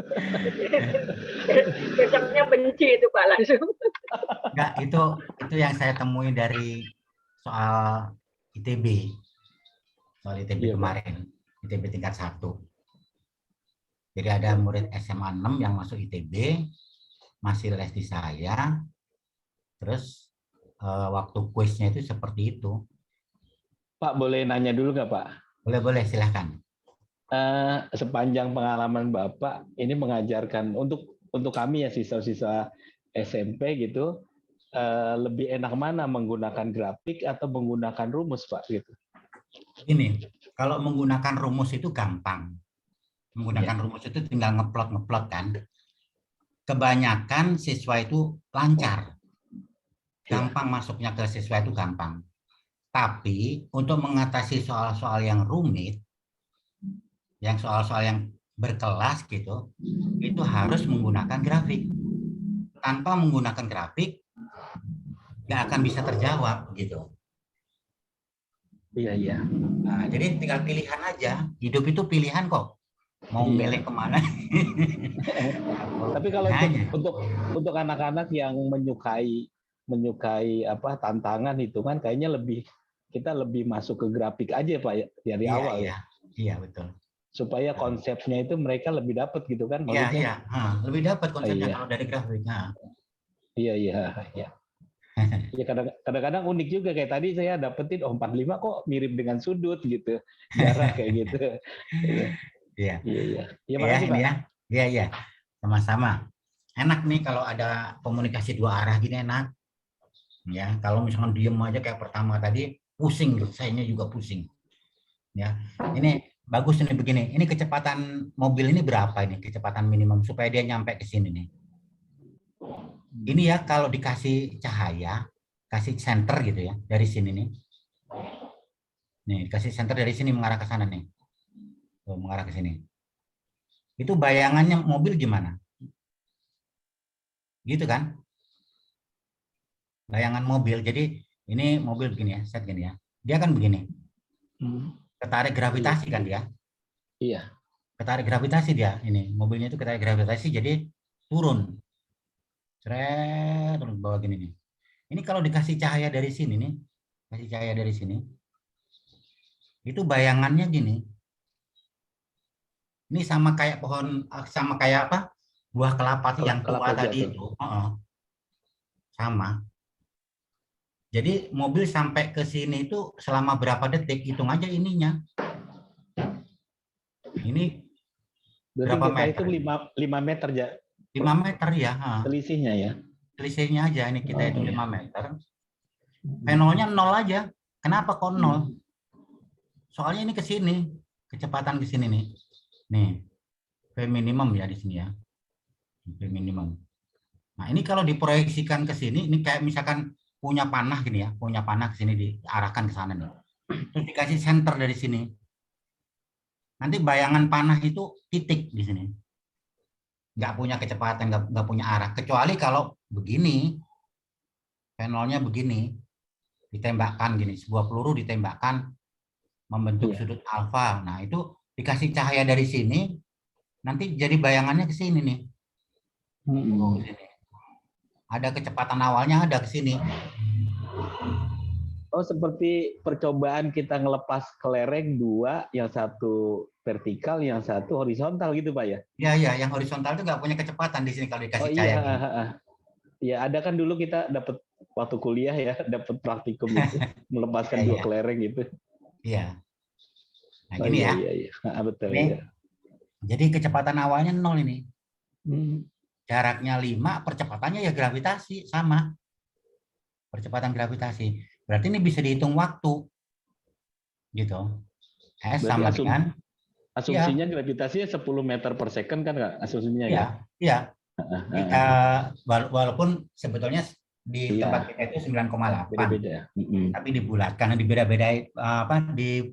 Besoknya benci itu Pak langsung. Enggak, itu yang saya temui dari soal ITB. Soal ITB Iya, Pak. kemarin, ITB tingkat 1. Jadi ada murid SMA 6 yang masuk ITB, masih les di saya, terus waktu kuisnya itu seperti itu. Pak, boleh nanya dulu nggak Pak? Boleh, silahkan. Sepanjang pengalaman Bapak ini mengajarkan untuk kami ya siswa-siswa SMP gitu, lebih enak mana menggunakan grafik atau menggunakan rumus Pak gitu? Ini, kalau menggunakan rumus itu gampang. Menggunakan rumus itu tinggal ngeplot kan. Kebanyakan siswa itu lancar. Gampang masuknya ke siswa itu gampang. Tapi untuk mengatasi soal-soal yang rumit, yang soal-soal yang berkelas gitu, itu harus menggunakan grafik. Tanpa menggunakan grafik, nggak akan bisa terjawab gitu. Iya. Nah, jadi tinggal pilihan aja. Hidup itu pilihan kok. Mau Iya. milih kemana? Tapi kalau Hanya. untuk anak-anak yang menyukai apa tantangan hitungan, kayaknya kita lebih masuk ke grafik aja Pak ya, dari awal ya. Iya, betul. Supaya konsepnya itu mereka lebih dapat gitu kan maksudnya. Iya. Lebih dapat konsepnya Iya. kalau dari grafik. Iya. Ya kadang-kadang unik juga kayak tadi saya dapetin 45 kok mirip dengan sudut gitu. Jarak kayak gitu. Iya. Ya makasih Pak. Iya. Sama-sama. Enak nih kalau ada komunikasi dua arah gini enak. Ya, kalau misalkan diem aja kayak pertama tadi pusing tuh, sayanya juga pusing. Ya. Ini bagus nih begini. Ini kecepatan mobil ini berapa ini? Kecepatan minimum supaya dia nyampe ke sini nih. Ini ya kalau dikasih cahaya, kasih senter gitu ya dari sini nih. Nih, kasih senter dari sini mengarah ke sana nih. Tuh, mengarah ke sini. Itu bayangannya mobil gimana? Gitu kan? Bayangan mobil. Jadi ini mobil begini ya, set gini ya. Dia kan begini. Ketarik gravitasi kan dia? Iya. Ketarik gravitasi dia. Ini mobilnya itu ketarik gravitasi jadi turun. Turun ke bawah gini nih. Ini kalau dikasih cahaya dari sini nih, kasih cahaya dari sini. Itu bayangannya gini. Ini sama kayak pohon, sama kayak apa? Buah kelapa yang tua tadi itu. Sama. Jadi mobil sampai ke sini itu selama berapa detik, hitung aja ininya. Ini berapa meter? Itu 5 meter ya. 5 meter ya. Selisihnya ya. Selisihnya aja, ini kita itu 5 meter. P0-nya 0 aja. Kenapa kok 0? Soalnya ini ke sini, kecepatan ke sini nih. Nih, P minimum ya di sini ya. P minimum. Nah, ini kalau diproyeksikan ke sini, ini kayak misalkan punya panah gini ya, punya panah ke sini diarahkan ke sana nih. Terus dikasih senter dari sini. Nanti bayangan panah itu titik di sini. Nggak punya kecepatan, nggak punya arah. Kecuali kalau begini, panelnya begini, ditembakkan gini, sebuah peluru ditembakkan membentuk sudut alfa. Nah, itu dikasih cahaya dari sini, nanti jadi bayangannya ke sini nih. Oh, ke sini. Ada kecepatan awalnya ada ke sini. Oh, seperti percobaan kita ngelepas kelereng 2, yang satu vertikal, yang satu horizontal gitu Pak ya? Iya, yang horizontal itu nggak punya kecepatan di sini kalau dikasih cahaya. Iya, ada kan dulu kita dapat waktu kuliah ya, dapat praktikum itu melepaskan 2 kelereng gitu. Iya. Nah, gini ya. Iya. Betul Ini, ya. Jadi kecepatan awalnya 0 ini. Hmm. Jaraknya 5, percepatannya ya gravitasi, sama. Percepatan gravitasi. Berarti ini bisa dihitung waktu. Gitu. S Berarti sama dengan, asumsinya gravitasinya 10 meter per second kan nggak asumsinya ya? iya. Walaupun sebetulnya di Iya. tempat kita itu 9,8. Beda-beda. Tapi dibulatkan, dibeda-bedai di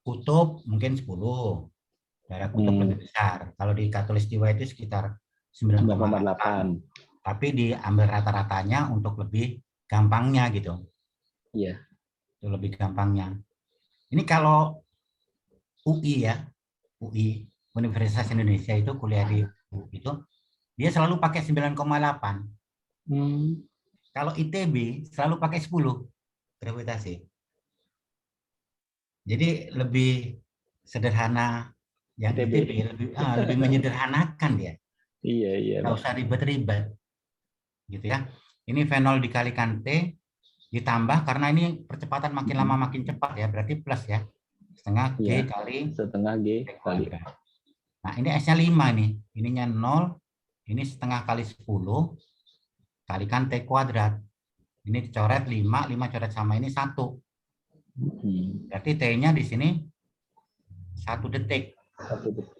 kutub mungkin 10. Daerah kutub lebih besar. Kalau di Katulistiwa itu sekitar 9,8. 9,8. Tapi diambil rata-ratanya untuk lebih gampangnya gitu. Iya. Itu lebih gampangnya. Ini kalau UI ya, UI Universitas Indonesia itu kuliah di UI itu dia selalu pakai 9,8. Kalau ITB selalu pakai 10 gravitasi. Jadi lebih sederhana yang ITB lebih menyederhanakan dia. Iya. Nggak usah ribet-ribet. Gitu ya. Ini V0 dikalikan T ditambah karena ini percepatan makin lama makin cepat ya, berarti plus ya. Setengah G kali setengah G kali. Nah, ini S-nya 5 nih. Ininya 0, ini setengah kali 10 kalikan T kuadrat. Ini dicoret 5 coret sama ini 1. Berarti T-nya di sini 1 detik.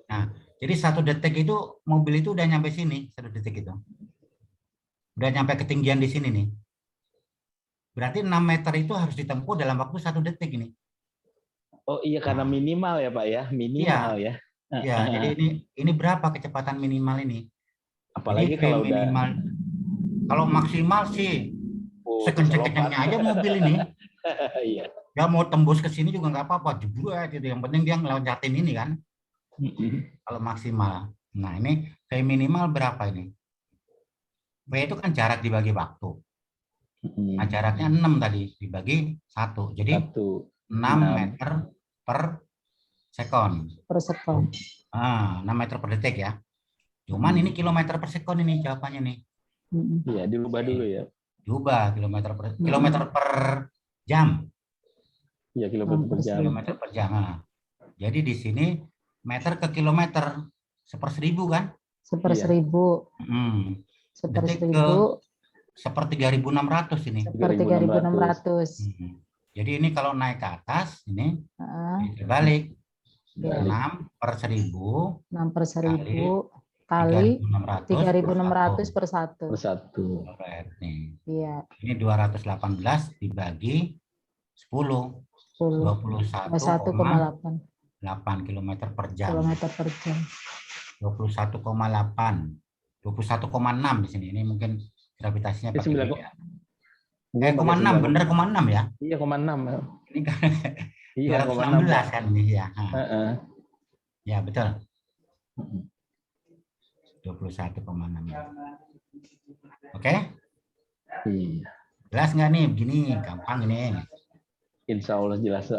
Nah, jadi 1 detik itu mobil itu udah nyampe sini, 1 detik itu. Udah nyampe ketinggian di sini nih. Berarti 6 meter itu harus ditempuh dalam waktu 1 detik ini. Oh iya, karena minimal ya Pak ya, minimal ya. Iya, jadi ini berapa kecepatan minimal ini? Apalagi jadi kalau minimal, kalau maksimal sih sekenceng-kencengnya aja mobil ini. Iya. Ya mau tembus ke sini juga nggak apa-apa, jebret gitu. Yang penting dia ngeloncatin ini kan. Kalau maksimal. Nah ini V minimal berapa ini? V itu kan jarak dibagi waktu. Nah jaraknya 6 tadi dibagi 1. Jadi 6 meter per sekon. Per sekon. 6 meter per detik ya. Cuman ini kilometer per sekon ini jawabannya nih. Iya, dirubah dulu ya. Diubah kilometer per jam. Iya, kilometer per jam. Kilometer per jam. Nah, jadi di sini meter ke kilometer 1/1000 kan? 1/1000. Detik ke 1/3600 ini. 1/3600. Jadi ini kalau naik ke atas ini terbalik. 6/1000. 6/1000 kali 3.600 per 1. Per 1. Iya. Ini 218 dibagi 10. 21,8 km per jam. 21,8. 21,6 di sini. Ini mungkin gravitasinya pakai beda. 0,6 bener 0,6 ya? Iya, 0,6. Ini kan iya, 216 kan ini ya. Ya, betul. 21,6. Oke? Iya. Jelas nggak nih? Begini, gampang ini. Insya Allah jelas.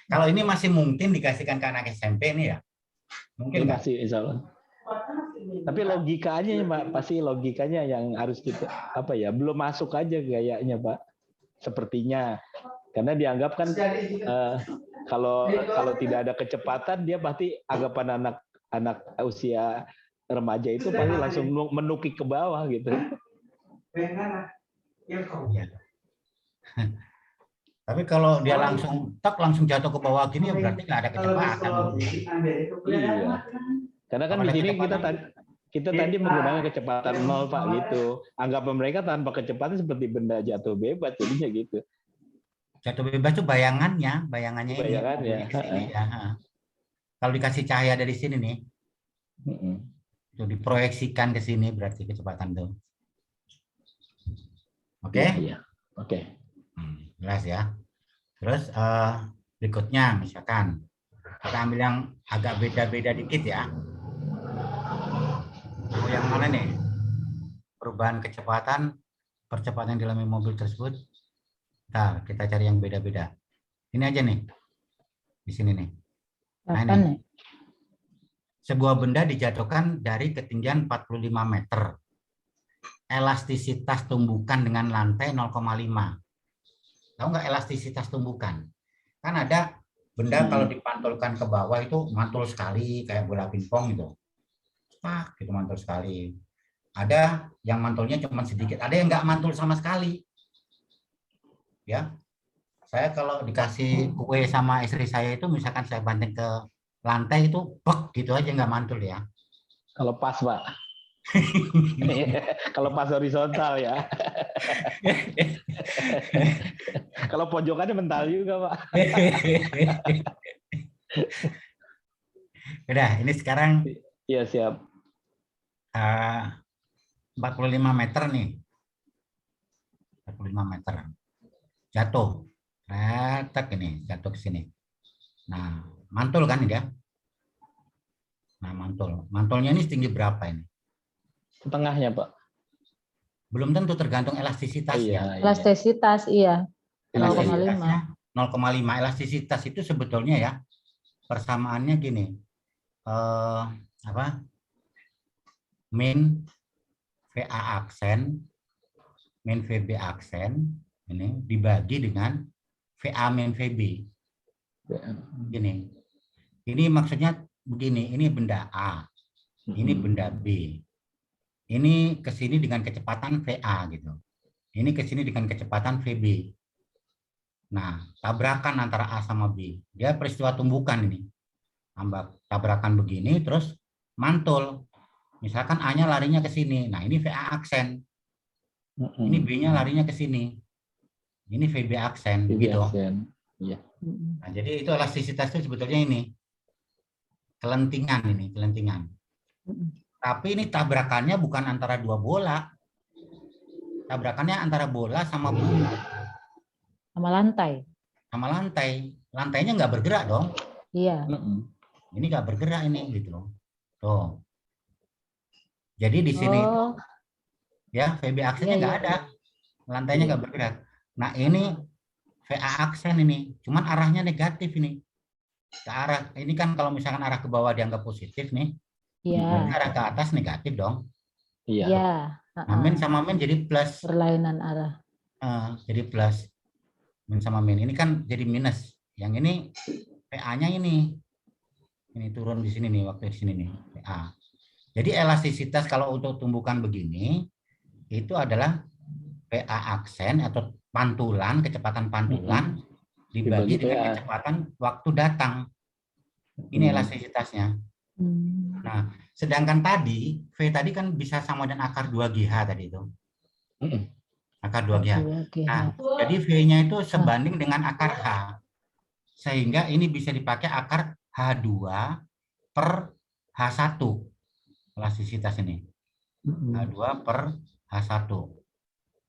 Kalau ini masih mungkin dikasihkan ke anak SMP nih ya? Mungkin nggak? Masih, insya Allah. Tapi logikanya ya Pak, pasti logikanya yang harus kita belum masuk aja kayaknya Pak. Sepertinya karena dianggap kan kalau tidak ada kecepatan dia pasti anggapan anak usia remaja itu pasti langsung menukik ke bawah gitu. Ya. Tapi kalau dia langsung jatuh ke bawah gini ya berarti nggak ada kecepatan. Iya. Karena kan di sini kita tadi menggunakan kecepatan 0 Pak gitu. Anggapan mereka tanpa kecepatan seperti benda jatuh bebas jadinya gitu. Jatuh bebas itu bayangannya ini. Ya. Kalau dikasih cahaya dari sini nih, itu diproyeksikan ke sini berarti kecepatan tuh. Oke? Iya. Oke. Jelas ya. Terus berikutnya misalkan kita ambil yang agak beda-beda dikit ya. Yang mana nih? Perubahan kecepatan, percepatan yang dialami mobil tersebut. Nah, kita cari yang beda-beda. Ini aja nih. Di sini nih. Nah, ini. Sebuah benda dijatuhkan dari ketinggian 45 meter. Elastisitas tumbukan dengan lantai 0,5. Tahu nggak elastisitas tumbukan? Kan ada benda kalau dipantulkan ke bawah itu mantul sekali kayak bola pingpong gitu. pak, gitu mantul sekali. Ada yang mantulnya cuma sedikit, ada yang nggak mantul sama sekali. Ya, saya kalau dikasih kue sama istri saya itu, misalkan saya banting ke lantai itu, bek gitu aja nggak mantul ya. Kalau pas, Pak. Kalau pas horizontal ya. Kalau pojokannya mental juga, Pak. Udah, ini sekarang Iya, siap. 45 meter nih. 45 meter. Jatuh. Retak ini, jatuh ke sini. Nah, mantul kan dia? Nah, mantul. Mantulnya ini setinggi berapa ini? Setengahnya, Pak. Belum tentu, tergantung elastisitasnya. Elastisitas, iya. 0,5. Elastisitasnya 0,5. Elastisitas itu sebetulnya ya, persamaannya gini. Min VA aksen, min VB aksen, ini dibagi dengan VA min VB. Gini. Ini maksudnya begini, ini benda A, ini benda B. Ini ke sini dengan kecepatan VA gitu. Ini ke sini dengan kecepatan VB. Nah, tabrakan antara A sama B. Dia peristiwa tumbukan ini. Tabrakan begini terus mantul. Misalkan A-nya larinya ke sini. Nah, ini VA aksen. Ini B-nya larinya ke sini. Ini VB aksen gitu. Iya. Nah, jadi itu elastisitas itu sebetulnya ini. Kelentingan ini, kelentingan. Tapi ini tabrakannya bukan antara dua bola. Tabrakannya antara bola sama bumi. Sama lantai. Sama lantai. Lantainya nggak bergerak dong. Iya. Ini nggak bergerak ini gitu loh. Tuh. Jadi di sini itu ya VB aksennya nggak ada. Lantainya nggak bergerak. Nah, ini VA aksen ini. Cuman arahnya negatif ini. Ke arah ini kan kalau misalkan arah ke bawah dianggap positif nih. Iya. Arah ke atas negatif dong. Iya. Nah, min sama min jadi plus. Berlainan arah. Jadi plus. Min sama min ini kan jadi minus. Yang ini PA-nya ini turun di sini nih, waktu di sini nih PA. Jadi elastisitas kalau untuk tumbukan begini itu adalah PA aksen atau pantulan, kecepatan pantulan dibagi dengan kecepatan waktu datang. Ini elastisitasnya. Nah, sedangkan tadi V tadi kan bisa sama dengan akar 2GH tadi itu. Akar 2GH. Nah, jadi V-nya itu sebanding dengan akar H. Sehingga ini bisa dipakai akar H2 per H1. Elastisitas ini. H2 per H1.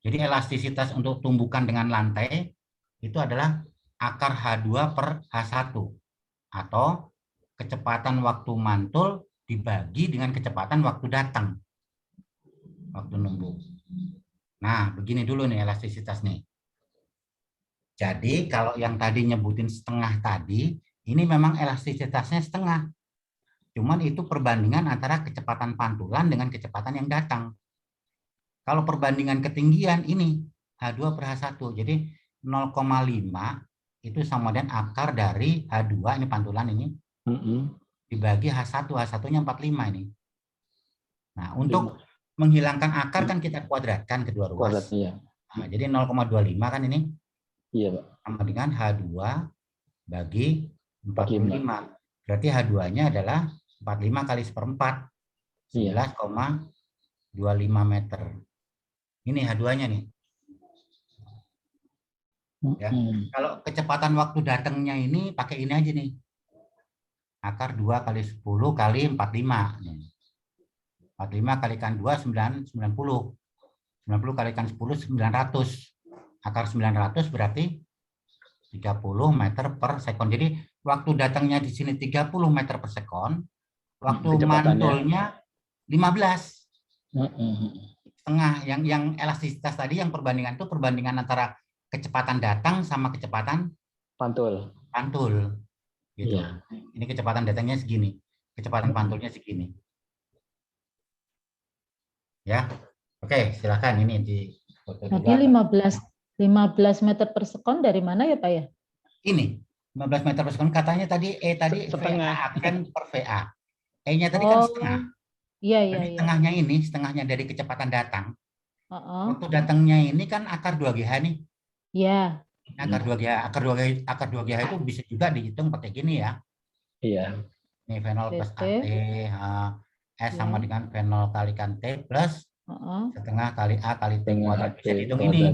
Jadi elastisitas untuk tumbukan dengan lantai itu adalah akar H2 per H1. Atau kecepatan waktu mantul dibagi dengan kecepatan waktu datang. Waktu nunggu. Nah, begini dulu nih elastisitas nih. Jadi kalau yang tadi nyebutin setengah tadi, ini memang elastisitasnya setengah. Cuman itu perbandingan antara kecepatan pantulan dengan kecepatan yang datang. Kalau perbandingan ketinggian ini H2 per H1. Jadi 0,5 itu sama dengan akar dari H2, ini pantulan ini, dibagi H1. H1-nya 45 ini. Nah, untuk menghilangkan akar kan kita kuadratkan kedua ruas. Nah, jadi 0,25 kan ini. Iya, Pak. Sama dengan H2 bagi 45. Berarti H2-nya adalah 45 kali seperempat. 11,25 meter. Ini H2-nya nih. Ya. Kalau kecepatan waktu datangnya ini pakai ini aja nih. Akar 2 kali 10 kali 45. 45 kalikan 2, 90. 90 kalikan 10, 900. Akar 900 berarti 30 meter per sekon. Jadi waktu datangnya di sini 30 meter per sekon. Waktu mantulnya 15. Setengah. Yang elastisitas tadi yang perbandingan itu perbandingan antara kecepatan datang sama kecepatan pantul. Gitu. Iya. Ini kecepatan datangnya segini. Kecepatan pantulnya segini. Ya. Oke, silakan ini di foto. Tadi 15 meter per sekon dari mana ya Pak ya? Ini 15 meter per sekon katanya tadi tadi setengah VA aksen per VA. E-nya tadi kan setengah. Iya, iya, Berarti iya. setengahnya ini, setengahnya dari kecepatan datang. Heeh. Waktu datangnya ini kan akar 2GH nih. Iya, Akar 2GH, akar 2GH itu bisa juga dihitung pakai gini ya. Iya. Ini V0 plus TT. AT, S sama Ya. dengan V0 kalikan T plus Heeh. setengah kali A kali T Dengan kuadrat. Bisa AT dihitung kuadrat. ini.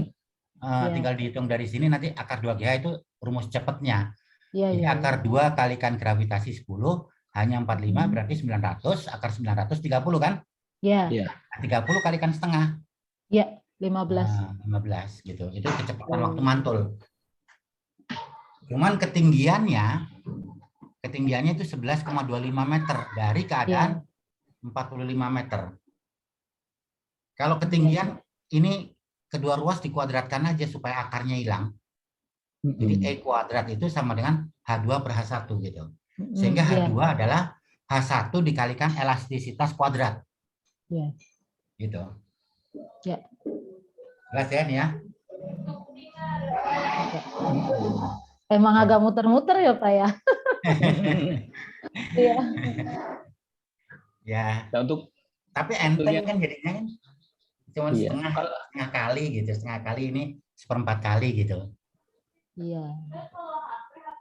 Iya. Tinggal dihitung dari sini nanti akar 2GH itu rumus cepatnya. Iya, Jadi iya, akar 2 kalikan gravitasi 10 hanya 45 Hmm. berarti 900, akar 900 30 kan? iya. Iya. Nah, 30 kalikan setengah. Iya, 15. Nah, 15 gitu. Itu kecepatan waktu Oh. mantul. Cuman ketinggiannya itu 11,25 meter dari keadaan 45 meter. Kalau ketinggian ini kedua ruas dikuadratkan aja supaya akarnya hilang. Jadi E kuadrat itu sama dengan H2 per H1 gitu. Sehingga Iya. H2 adalah H1 dikalikan elastisitas kuadrat. Iya. Gitu. Ya. Jelas ya nih ya? Emang agak muter-muter ya, Pak ya? Iya. Ya, Nah, untuk tapi enteng yang- kan jadinya kan. Cuma Iya. setengah kali gitu, setengah kali ini 1/4 kali gitu. Iya.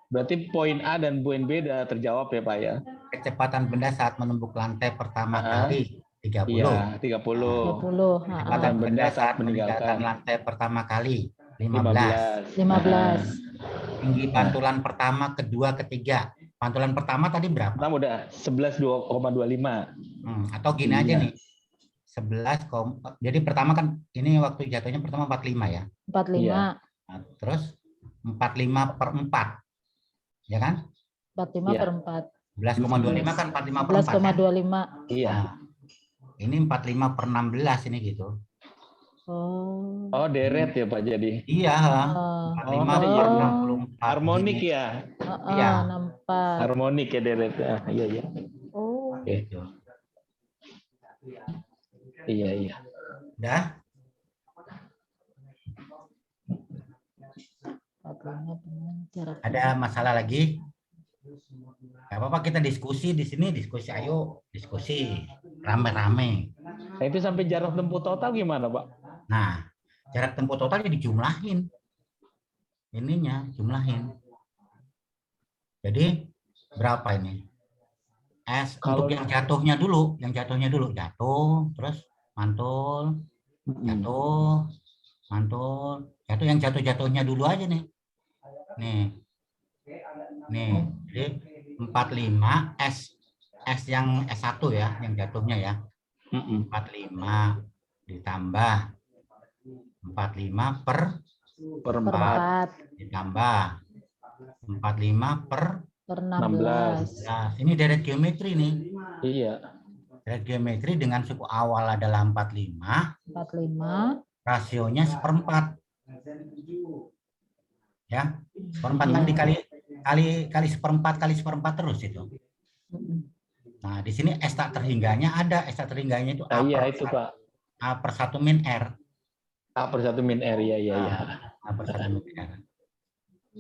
berarti poin A dan poin B udah terjawab ya, Pak ya? Kecepatan benda saat menembus lantai pertama Ah, kali 30. Iya, 30. 30. Kecepatan Dan benda saat meninggalkan meninggalkan lantai pertama kali 15. 15. Tinggi pantulan pertama, kedua, ketiga. Pantulan pertama tadi berapa? Pertama udah 11,25. Atau gini aja Iya. nih. 11, jadi pertama kan ini waktu jatuhnya pertama 45 ya. 45. Nah, terus 45 per 4. Ya kan? 45 Iya. per 4. 11,25 kan 45 per 4 kan? 11,25. Iya. Nah, ini 45 per 16 ini gitu. Oh. Oh, deret ya, Pak jadi. Iya, Oh. 45 Oh, per iya. 64. Harmonik gini. ya. Iya. 64. Harmonik ya deret. Ah, iya, iya. Oh. Gitu. Iya, iya. Udah? 45 dengan jarak. Ada masalah lagi? Gak apa-apa, kita diskusi di sini, diskusi, ayo diskusi rame-rame. Nah, itu sampai jarak tempuh total gimana, Pak? Nah, jarak tempuh total jadi jumlahin. Ininya, jumlahin. Jadi berapa ini? S Kalau- untuk yang jatuhnya dulu, jatuh, terus mantul, jatuh, mantul, jatuh, yang jatuh-jatuhnya dulu aja nih. Nih, jadi 45 S yang S1 ya, yang jatuhnya ya. 45 ditambah 45 per Per 4 ditambah 45 per 16. Nah, ini deret geometri nih. Iya. Deret geometri dengan suku awal adalah 45, 45. rasionya 1/4. Ya, 1/4 kan kali 1/4 kali 1/4 terus itu. Nah, di sini S tak terhingganya ada, S tak terhingganya itu A Iya per itu, Pak. A per 1 min R. A per 1 min R, iya, iya, iya. A per 1 min R.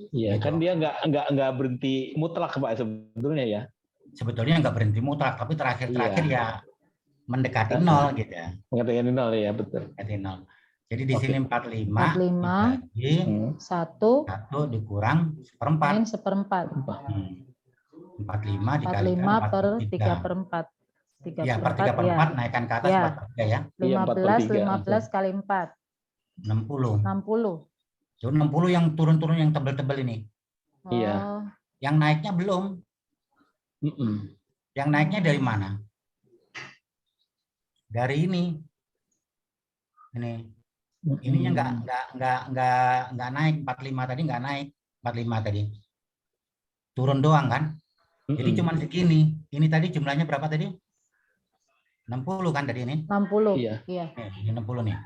Iya, Gitu. kan dia nggak berhenti mutlak, Pak, sebetulnya ya. Sebetulnya nggak berhenti mutlak, tapi terakhir Iya. ya mendekati 0 gitu ya. Mengatakan nol ya, betul. Mendekati 0. Jadi di Oke. sini 45 45 dibagi 1 1 dikurang 1/4. min 1/4. 45 dikalikan 45 per 3 43. per 4. 3 Ya, per per 3 per 4 ya. 4 naikkan ke atas Ya. 4 per 3 ya. Iya, 4 per 3. 15 kali 4. 60. 60. Jadi 60 yang turun-turun yang tebel-tebel ini. Iya. Oh, Yang naiknya belum. Yang naiknya dari mana? Dari ini. Ininya nggak naik, 45 tadi nggak naik, 45 tadi. Turun doang kan? Jadi cuman segini. Ini tadi jumlahnya berapa tadi? 60 kan tadi ini? 60. Iya. Iya. Nih, ini 60 nih.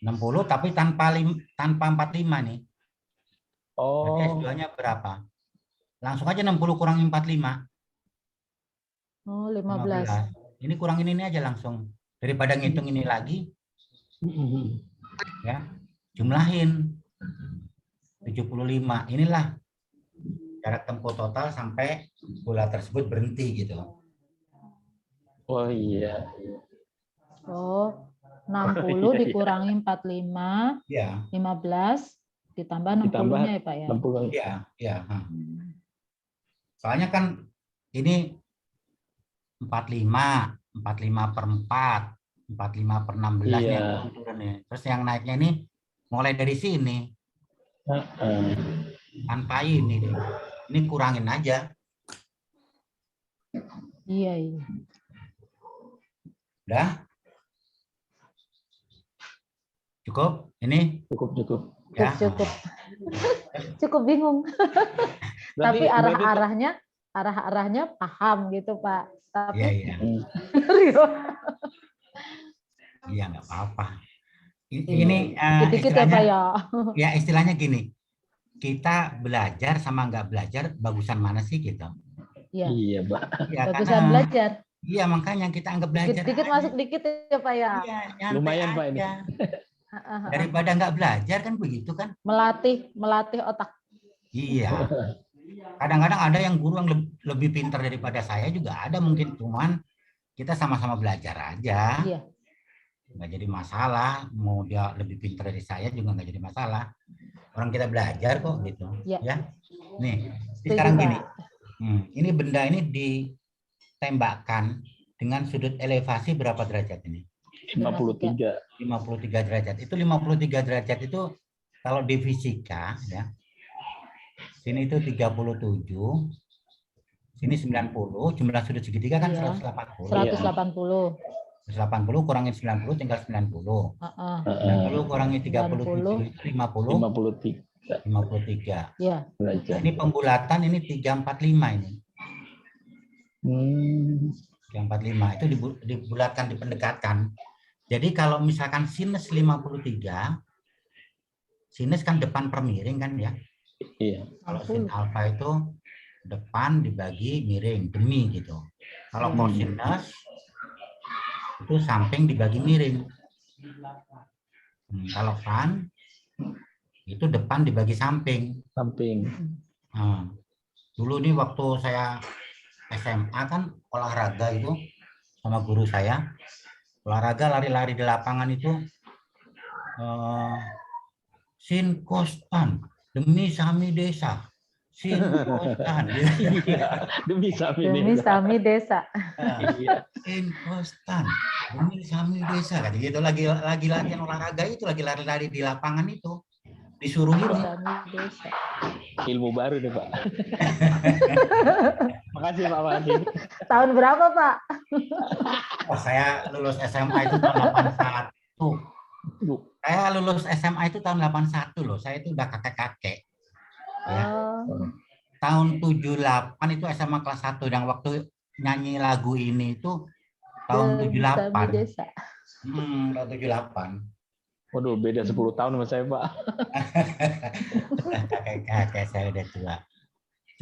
60 tapi tanpa 45 nih. Berarti Oh, S2-nya berapa? Langsung aja 60 kurang 45. Oh, 15. Ini kurangin ini aja langsung. Daripada ngitung ini lagi, ya, jumlahin 75. Inilah jarak tempuh total sampai bola tersebut berhenti gitu. Oh iya. Oh, 60 dikurangi 45, Ya, 15, ditambah Ditambah 60-nya ya Pak ya? 60. ya, ya. Hmm. Soalnya kan ini 45, 45 per 4, 45 per 16 nih Iya. yang turun nih. Terus yang naiknya ini mulai dari sini, Heeh. tanpa ini deh. Ini kurangin aja. Iya, iya. Udah? Cukup? Ini Cukup. ya. Cukup. Cukup bingung. Tapi arah-arahnya paham gitu Pak. Tapi Iya, iya. Rio, Iya, nggak apa-apa. Iya. Ini dikit-dikit ya Pak ya. ya istilahnya gini. Kita belajar sama nggak belajar, bagusan mana sih gitu? Iya. Iya, Pak. Ya, Bagusan belajar. Iya, makanya kita anggap belajar. Dikit-dikit aja. masuk dikit ya Pak ya. Iya, nyantai Lumayan, Pak, ini. aja. Daripada nggak belajar kan begitu kan? Melatih otak. Iya. Kadang-kadang ada yang guru yang lebih pintar daripada saya juga ada mungkin, cuman kita sama-sama belajar aja. Iya. Nggak jadi masalah. Mau dia lebih pintar dari saya juga nggak jadi masalah. Orang kita belajar kok gitu. Iya. Ya. Nih, Setuju, sekarang Pak. gini. Ini benda ini ditembakkan dengan sudut elevasi berapa derajat ini? 53. 53 derajat. Itu 53 derajat itu kalau di fisika ya. Sini itu 37. Sini 90, jumlah sudut segitiga kan Iya. 180. 180. 180 kurangin 90 tinggal 90. 90 kurangi 37 itu 50. 53 53. Iya. derajat. Ini pembulatan ini 345 ini. 345 itu dibulatkan, dipendekatkan. Jadi kalau misalkan sinus 53, sinus kan depan per miring kan ya. Iya. Kalau sin alfa itu depan dibagi miring, demi gitu. Kalau kosinus itu samping dibagi miring. Kalau tan itu depan dibagi samping. Samping. Nah, dulu nih waktu saya SMA kan olahraga itu sama guru saya. Olahraga lari-lari di lapangan itu sin cos tan demi sami desa. Sin cos tan. Demi sami Demi desa. sami desa. Iya. Sin cos tan demi sami desa. Kayak gitu lagi latihan olahraga itu, lagi lari-lari di lapangan itu. Disuruh ini. Sami desa. Ilmu baru deh, Pak. Makasih, Pak Madi. Tahun berapa Pak? Oh, saya lulus SMA itu tahun 81. Saya lulus SMA itu tahun 81 loh. Saya itu udah kakek-kakek. Ya. Tahun 78 itu SMA kelas 1 yang waktu nyanyi lagu ini itu tahun 78. Sami desa. Tahun 78. Waduh, beda 10 tahun sama saya, Pak. Kakek-kakek saya udah tua.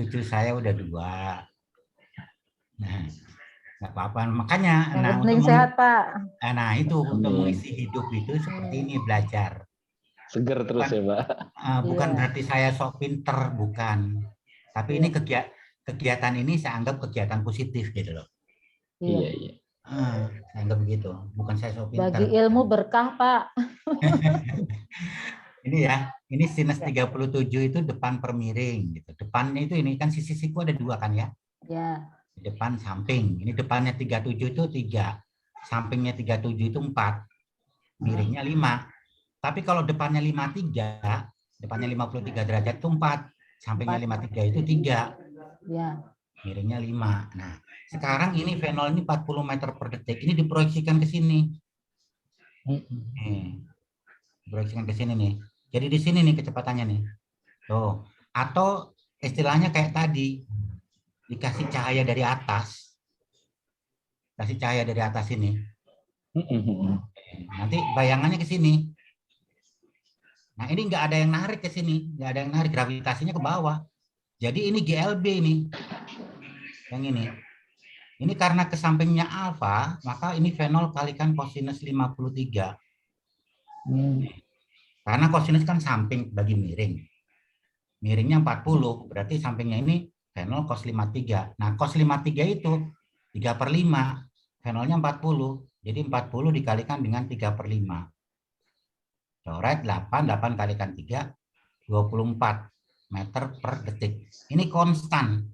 Cucu saya udah 2. Nah, nggak apa-apa. Makanya, Yang penting sehat Pak. Nah itu untuk mengisi hidup itu seperti ini, belajar. Seger terus ya, Pak. Bukan Iya. berarti saya sok pinter, bukan. Tapi ini kegiatan ini saya anggap kegiatan positif gitu loh. Iya, iya. Saya anggap begitu. Bukan saya sok pinter. Bagi ilmu berkah Pak. Ini ya, ini sinus 37 itu depan per miring gitu. Depannya itu ini kan sisi siku ada 2 kan ya. Ya. Depan samping. Ini depannya 37 itu 3. Sampingnya 37 itu 4. Miringnya 5. Tapi kalau depannya 53, depannya 53 derajat itu 4. Sampingnya 53 itu 3. Ya. Miringnya 5. Nah, sekarang ini fenol ini 40 meter per detik. Ini diproyeksikan ke sini. Nih. Diproyeksikan ke sini nih. Jadi di sini nih kecepatannya nih. Tuh. Atau istilahnya kayak tadi. Dikasih cahaya dari atas. Kasih cahaya dari atas ini. Nanti bayangannya ke sini. Nah, ini nggak ada yang narik ke sini. Nggak ada yang narik. Gravitasinya ke bawah. Jadi ini GLB ini. Yang ini. Ini karena ke sampingnya alfa, maka ini fenol kalikan kosinus 53. Karena kosinus kan samping bagi miring. Miringnya 40, berarti sampingnya ini fenol cos 53. Nah, cos 53 itu 3/5. Fenolnya 40. Jadi 40 dikalikan dengan 3/5. Coret 8 kalikan 3, 24 meter per detik. Ini konstan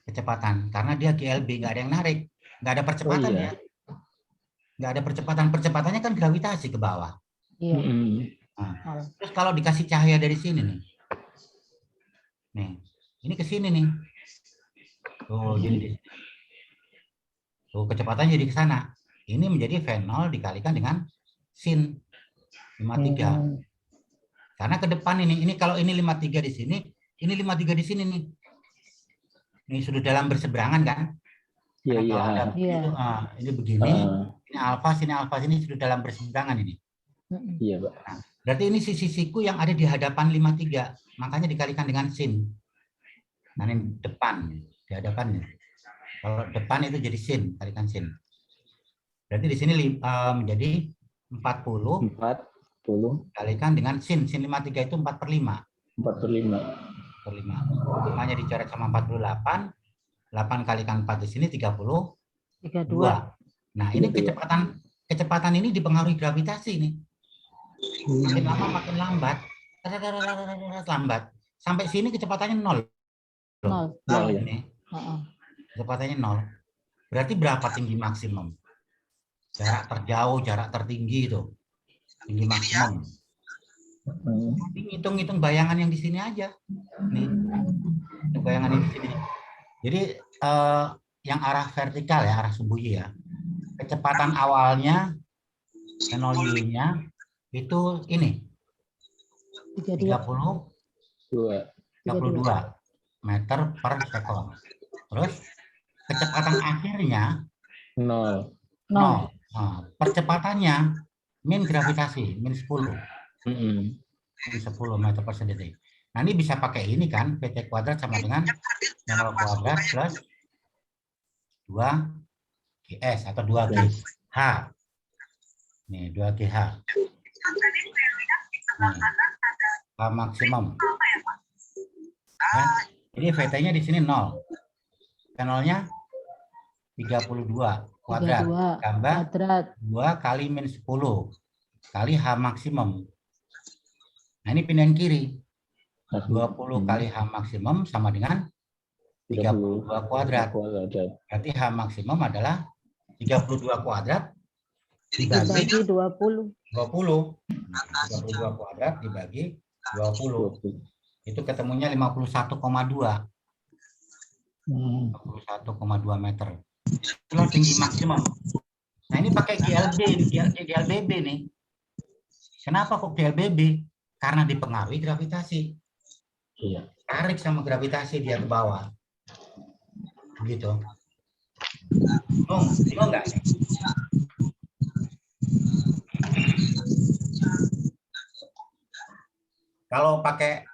kecepatan karena dia GLB, nggak ada yang narik, nggak ada percepatan iya. ya, nggak ada percepatannya kan gravitasi ke bawah. Iya. Nah, terus kalau dikasih cahaya dari sini nih, ini ke sini nih, tuh jadi tuh kecepatannya jadi ke sana. Ini menjadi V0 dikalikan dengan sin 53. Karena ke depan ini kalau ini 53 di sini, ini 53 di sini nih. Ini sudah dalam berseberangan kan? Iya, Karena iya. kalau ada begitu, ini begini, ini alfa, sini ini sudah dalam berseberangan ini. Iya, Pak. Nah, berarti ini sisi siku yang ada di hadapan 53, makanya dikalikan dengan sin. Nah, ini depan, di hadapannya. Kalau depan itu jadi sin, kalikan sin. Berarti di sini menjadi 40 kalikan dengan sin 53 itu 4/5. 4/5. Makanya dicoret sama 48. 8 kalikan 4 di sini 32. 32. Nah, ini kecepatan ini dipengaruhi gravitasi ini. Makin lama makin lambat. Lambat. Sampai sini kecepatannya 0. 0. Ini. Kecepatannya 0. Berarti berapa tinggi maksimum? Jarak terjauh, jarak tertinggi itu. Tinggi maksimum. Hitung-hitung bayangan yang di sini aja. Nih. Bayangan yang di sini. Jadi yang arah vertikal ya, arah sembunyi ya. Kecepatan awalnya NOU-nya itu ini 32 meter per sekon. Terus kecepatan akhirnya 0. Nah, percepatannya min gravitasi, min 10. Min 10 meter per detik. Nah, ini bisa pakai ini kan, PT kuadrat sama dengan 0 kuadrat plus 2 GS atau 2GH. Nih, 2GH. Nah, H maksimum. Ya, ini VT-nya di sini 0. Nolnya 32 kuadrat tambah 2 kali min 10 kali H maksimum. Nah, ini pindahin kiri. 20 kali H maksimum sama dengan 32 kuadrat. Berarti H maksimum adalah 32 kuadrat dibagi 20. 20. 32 kuadrat dibagi 20. Itu ketemunya 51,2. 51,2 meter. Itu tinggi maksimum. Nah, ini pakai GLBB nih. Kenapa kok GLBB? Karena dipengaruhi gravitasi. Iya. Tarik sama gravitasi dia ke bawah. Begitu. Bingung nggak? Kalau pakai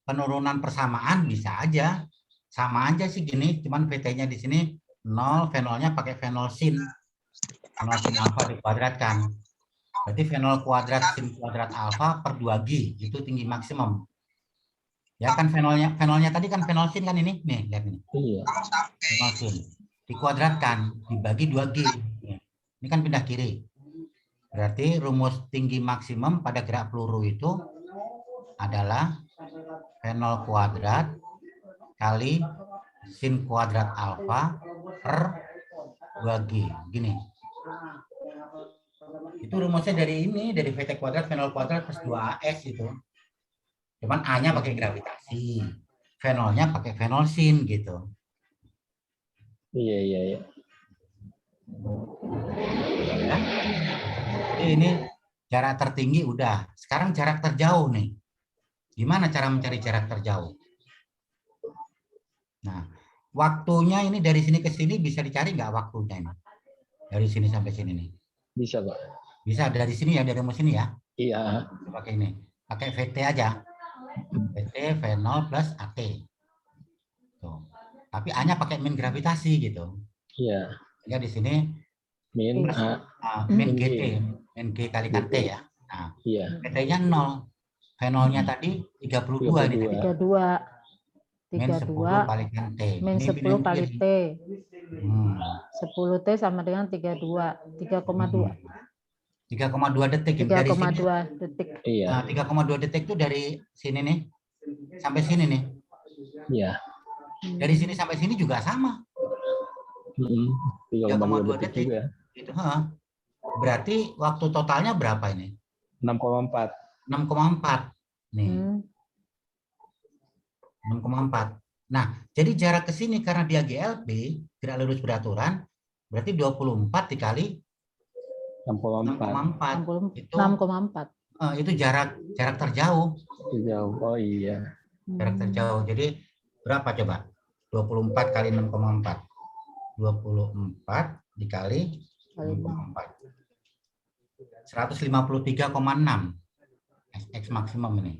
penurunan persamaan bisa aja. Sama aja sih gini, cuman VT-nya di sini 0, V0-nya pakai V0 sin. V0 sin alfa dikuadratkan. Berarti V0 kuadrat sin kuadrat alfa per 2G, itu tinggi maksimum. Ya kan V0-nya tadi kan V0 sin kan ini? Nih, lihat ini. Iya. V0 sin. Dikuadratkan, dibagi 2G. Ini kan pindah kiri. Berarti rumus tinggi maksimum pada gerak peluru itu adalah V0 kuadrat kali sin kuadrat alfa per 2G. Gini. Itu rumusnya dari ini, dari VT kuadrat, V0 kuadrat plus 2AS itu. Cuman A-nya pakai gravitasi. V0-nya pakai V0 sin gitu. Iya. Ya. Ini jarak tertinggi udah. Sekarang jarak terjauh nih. Gimana cara mencari jarak terjauh? Nah, waktunya ini dari sini ke sini bisa dicari nggak waktunya ini? Dari sini sampai sini nih. Bisa, Pak. Bisa dari sini ya, dari rumus ini ya. Iya. Pakai ini. Pakai VT aja. VT V0 plus AT. Tuh. Tapi A-nya pakai min gravitasi gitu. Iya. Ya di sini Min A. min GT, min G kalikan T ya. Nah, Iya. VT-nya 0. V0-nya tadi 32 ini tadi. 32. min 10 32 kalikan T. min Ini 10 kali kiri. T. Hmm. 10 T sama dengan 32. 3,2. 3,2 detik. Dari sini 3,2 detik. Iya, 3,2 detik itu dari sini nih sampai sini nih. iya. Dari sini sampai sini juga sama. 3,2 detik juga. Gitu, berarti waktu totalnya berapa ini? 6,4. 6,4. Nih, 6,4. Nah, jadi jarak ke sini karena dia GLB, gerak lurus beraturan, berarti 24 dikali 6,4. 6,4. Itu 6,4. itu jarak terjauh. Jauh. Oh iya. Jarak terjauh. Jadi berapa coba? 24 kali 6,4. 24 dikali 6,4. 153,6. X maksimum ini.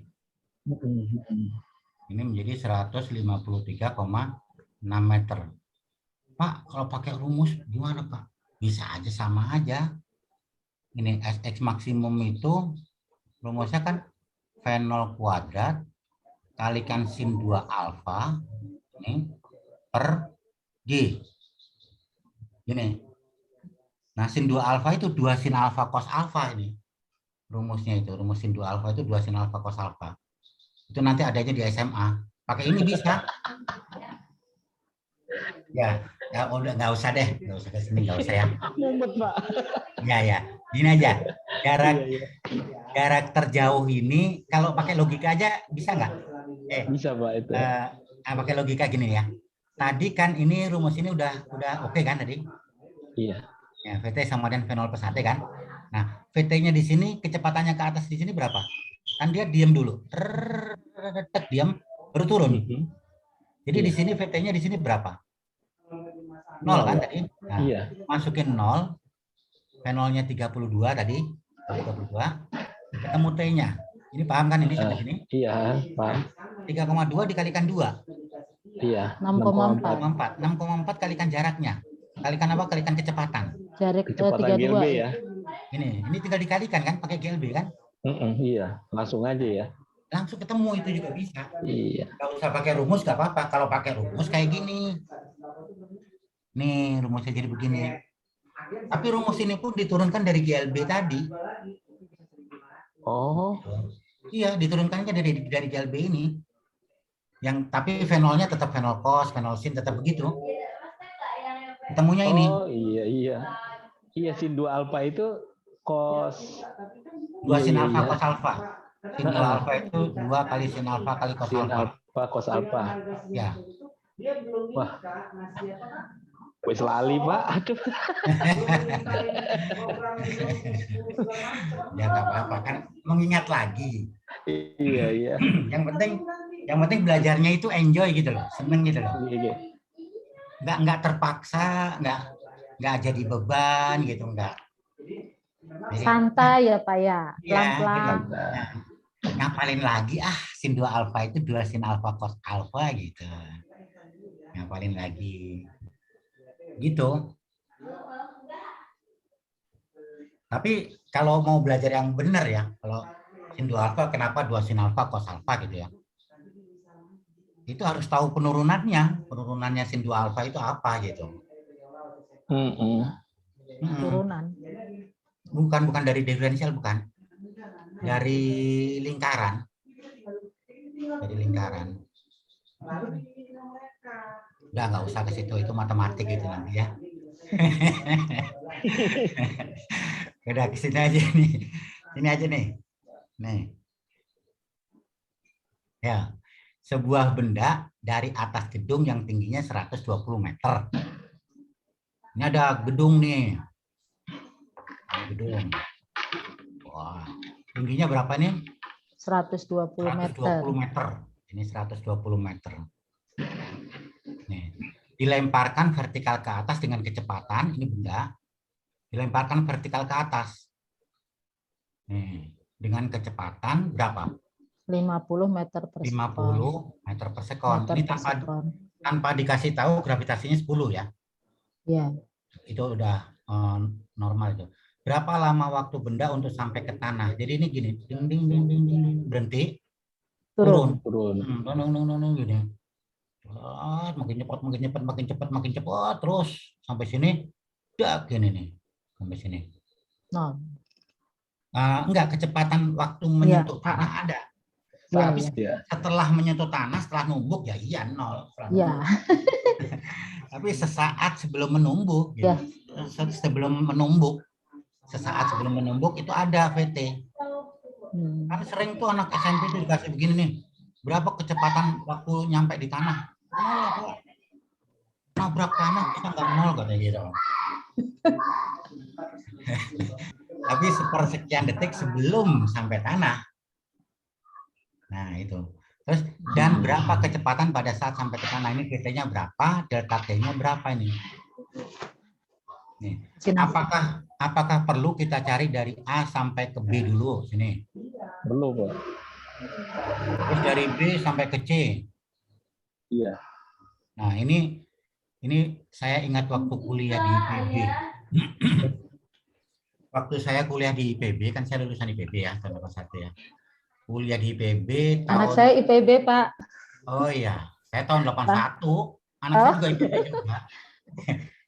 Ini menjadi 153,6 meter. Pak, kalau pakai rumus gimana Pak? Bisa aja, sama aja. Ini X maksimum itu rumusnya kan V0 kuadrat kalikan sin 2 alfa ini per G. Gini. Nah, sin 2 alfa itu 2 sin alfa cos alfa ini. Rumusnya itu, rumus sin 2 alfa itu 2 sin alfa cos alfa. Itu nanti adanya di SMA. Pakai ini bisa. Ya udah nggak usah deh, nggak usah ke sini, nggak usah ya. Mumet, Pak. Ya. Gini aja. Jarak terjauh ini kalau pakai logika aja bisa nggak? Bisa, Pak, itu. Pakai logika gini ya. Tadi kan ini rumus ini udah oke kan tadi? Iya. Ya, VT sama dengan V0 plus HT kan. Nah, VT-nya di sini, kecepatannya ke atas di sini berapa? Kan dia diam dulu. Diam, baru turun. Jadi di sini VT-nya di sini berapa? 0 kan tadi? Nah, Iya. masukin 0. V0-nya 32 tadi. 32. Ketemu T-nya. Ini paham kan ini sampai sini? Iya, paham. 3,2 dikalikan 2. Iya. 6,4. 6,4 kalikan jaraknya. Kalikan apa? Kalikan kecepatan. Jarak Kecepatan 32 GLB ya. ya. Ini tinggal dikalikan kan pakai GLB kan? Iya, langsung aja ya. Langsung ketemu, itu juga bisa. Iya. Nggak usah pakai rumus, nggak apa-apa. Kalau pakai rumus kayak gini. Nih rumusnya jadi begini. Tapi rumus ini pun diturunkan dari GLB tadi. Oh. Iya, diturunkannya dari GLB ini. Yang tapi V0-nya tetap V0 cos, V0 sin tetap begitu. Ketemunya ini. Oh iya. Iya, sin 2 alfa itu cos 2 sin alfa iya. cos alfa. Sin 2 alfa itu 2 kali sin alfa kali cos Sin alfa. alfa cos alfa. Ya. Wah. Wes lali, Pak. Aduh. Ya nggak apa-apa kan, mengingat lagi. Iya. Yang penting belajarnya itu enjoy gitu loh, seneng gitu loh. Iya. Nggak terpaksa, nggak jadi beban gitu, nggak. Jadi, Santai ya Pak ya. ya, Pelan-pelan. gitu. Nah, ngapalin lagi sin 2 alfa itu 2 sin alfa cos alfa gitu. Ngapalin lagi. Gitu. Tapi kalau mau belajar yang benar ya, kalau sin 2 alfa kenapa 2 sin alfa cos alfa gitu ya. Itu harus tahu penurunannya sin 2 alfa itu apa gitu. Turunan. Bukan dari diferensial, bukan. Dari lingkaran. Udah nggak usah ke situ, itu matematik itu nanti ya. Udah ke sini aja nih. Ini aja nih. Nih. Ya. Sebuah benda dari atas gedung yang tingginya 120 meter. Ini ada gedung nih. Gedung. Wah, tingginya berapa nih? 120 meter. 120 meter. Ini 120 meter. Nih, dilemparkan vertikal ke atas dengan kecepatan, ini benda dilemparkan vertikal ke atas. Nih, dengan kecepatan berapa? 50 meter per sekon. 50 meter per sekon. Ini tanpa dikasih tahu gravitasinya 10 ya. Iya. Itu udah normal itu. Berapa lama waktu benda untuk sampai ke tanah? Jadi ini gini, ding, berhenti, turun, gini. Makin cepat, makin cepat, makin cepat, makin cepat, terus sampai sini, dak gini nih, sampai sini. Nol. Enggak, kecepatan waktu Iya, menyentuh tanah ada. Iya, Tapi iya. setelah menyentuh tanah, setelah numbuk ya iya nol. Setelah Iya. numbuk. Tapi sesaat sebelum menumbuk, Ya. sebelum menumbuk, sesaat sebelum menumbuk itu ada VT. Kan sering tuh anak SMP tuh dikasih begini nih, berapa kecepatan waktu nyampe di tanah? Nol kok. Nabrak tanah kita nggak nol katanya gitu. Tapi sepersekian detik sebelum sampai tanah. Nah itu. Terus dan berapa kecepatan pada saat sampai ke tanah, ini VT-nya berapa, delta T-nya berapa ini? Nih. Apakah perlu kita cari dari A sampai ke B dulu sini? Perlu, Pak. Terus dari B sampai ke C. Iya. Nah, ini saya ingat waktu kuliah di IPB. Waktu saya kuliah di IPB, kan saya lulusan IPB ya, tahun 81 ya. Kuliah di IPB tahun... Anak saya IPB, Pak. Oh iya, saya tahun 81. Anak saya juga IPB juga.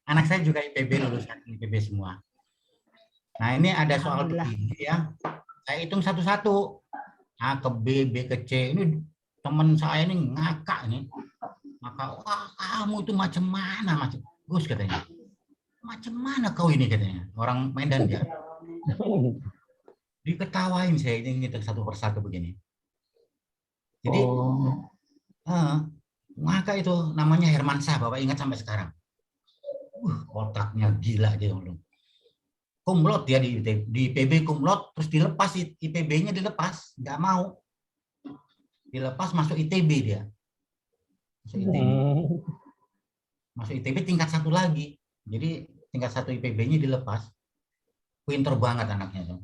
Anak saya juga IPB, lulusan IPB semua. Nah, ini ada soal begini ya. Saya hitung satu-satu. A ke B, B ke C. Ini teman saya ini ngakak ini. Maka, wah kamu itu macam mana? Macam Gus katanya. Macam mana kau ini katanya. Orang Medan dia. Diketawain saya ini ngitung satu persatu begini. Jadi, maka itu namanya Hermansyah, Bapak ingat sampai sekarang. Otaknya gila dia. Kumlot dia di IPB kumlot, terus dilepas IPB-nya dilepas, nggak mau. Dilepas masuk ITB dia. Masuk ITB tingkat 1 lagi. Jadi tingkat 1 IPB-nya dilepas. Pinter banget anaknya tuh.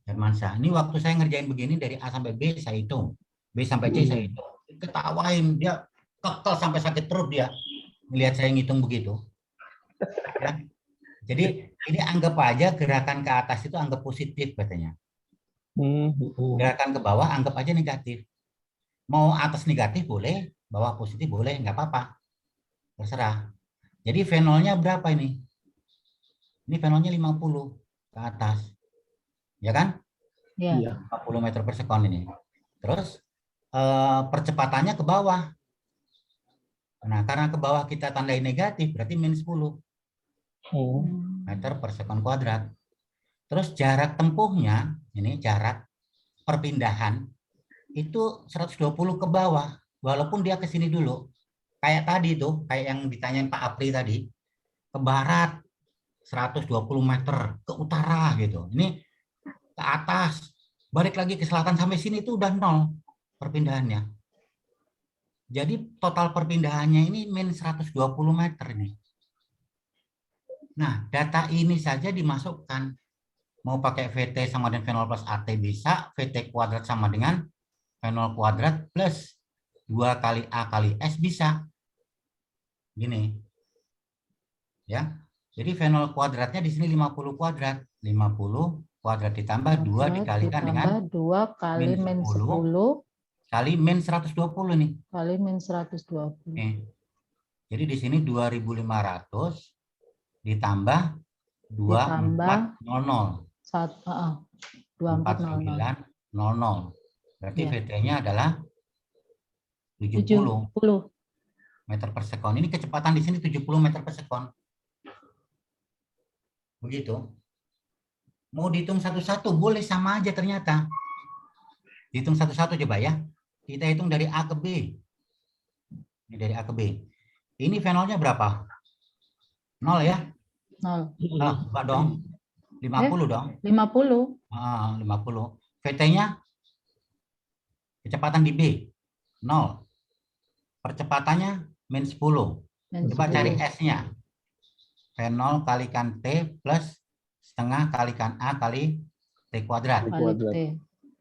Hermansyah. Ini waktu saya ngerjain begini dari A sampai B saya hitung. B sampai C saya hitung. Ketawain dia, kekel sampai sakit perut dia melihat saya ngitung begitu. Ya. Jadi ini anggap aja gerakan ke atas itu anggap positif katanya. Gerakan ke bawah anggap aja negatif. Mau atas negatif boleh, bawah positif boleh, nggak apa-apa. Terserah. Jadi V0-nya berapa ini? Ini V0-nya 50 ke atas. Ya kan? Iya. 50 meter per sekon ini. Terus percepatannya ke bawah. Nah, karena ke bawah kita tandai negatif, berarti minus 10 meter per sekon kuadrat. Terus jarak tempuhnya, ini jarak perpindahan, itu 120 ke bawah, walaupun dia ke sini dulu. Kayak tadi tuh, kayak yang ditanyain Pak Apri tadi, ke barat 120 meter, ke utara gitu. Ini ke atas, balik lagi ke selatan sampai sini itu udah 0 perpindahannya. Jadi total perpindahannya ini min 120 meter ini. Nah, data ini saja dimasukkan. Mau pakai VT sama dengan V0 plus AT bisa, VT kuadrat sama dengan V0 kuadrat plus 2 kali A kali S bisa. Gini. Ya. Jadi V0 kuadratnya di sini 50 kuadrat. 50 kuadrat ditambah 2 dikalikan dengan 2 kali min 10 kali min 120 nih. Kali min 120. Nih. Jadi di sini 2500 ditambah 2400. 2400. Berarti Ya. VT-nya adalah 70 meter per sekon. Ini kecepatan di sini 70 meter per sekon. Begitu. Mau dihitung satu-satu boleh sama aja ternyata. Dihitung satu-satu coba ya. Kita hitung dari A ke B. Ini dari A ke B. Ini V0-nya berapa? 0 ya? 0. Enggak dong. 50 dong. 50. 50. VT-nya kecepatan di B 0. Percepatannya min 10. Coba cari S-nya. V0 kalikan T plus setengah kalikan A kali T kuadrat.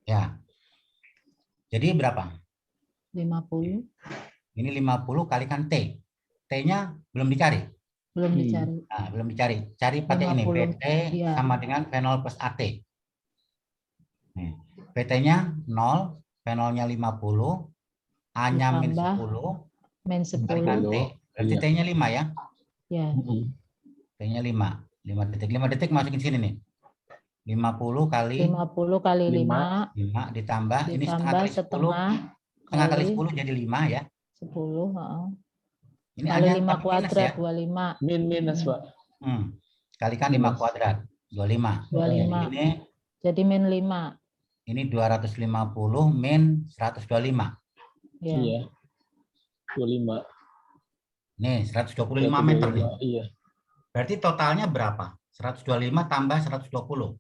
Ya. Jadi berapa? 50. Ini 50 kalikan T. T-nya belum dicari. Belum dicari. Nah, belum dicari. Cari pakai ini. VT sama dengan V0 plus AT. VT-nya 0, V0-nya 50, A-nya min 10, Min Kalikan 10. T. Berarti Iya. T-nya 5 ya. Ya. T-nya 5. 5 detik. 5 detik masukin sini nih. 50 kali 50 kali 5 5 ditambah ini setengah ditambah kali 10. setengah Setengah kali kali 10 jadi 5 ya. 10. Ini Kali hanya 5 tapi minus ya. kuadrat 25. Min minus, Pak. Kalikan 5 Minus. kuadrat 25. 25. Jadi Jadi min 5. ini 250 min 125. Ya. Iya. 25. Nih 125 meter nih. Iya. Berarti totalnya berapa? 125 tambah 120.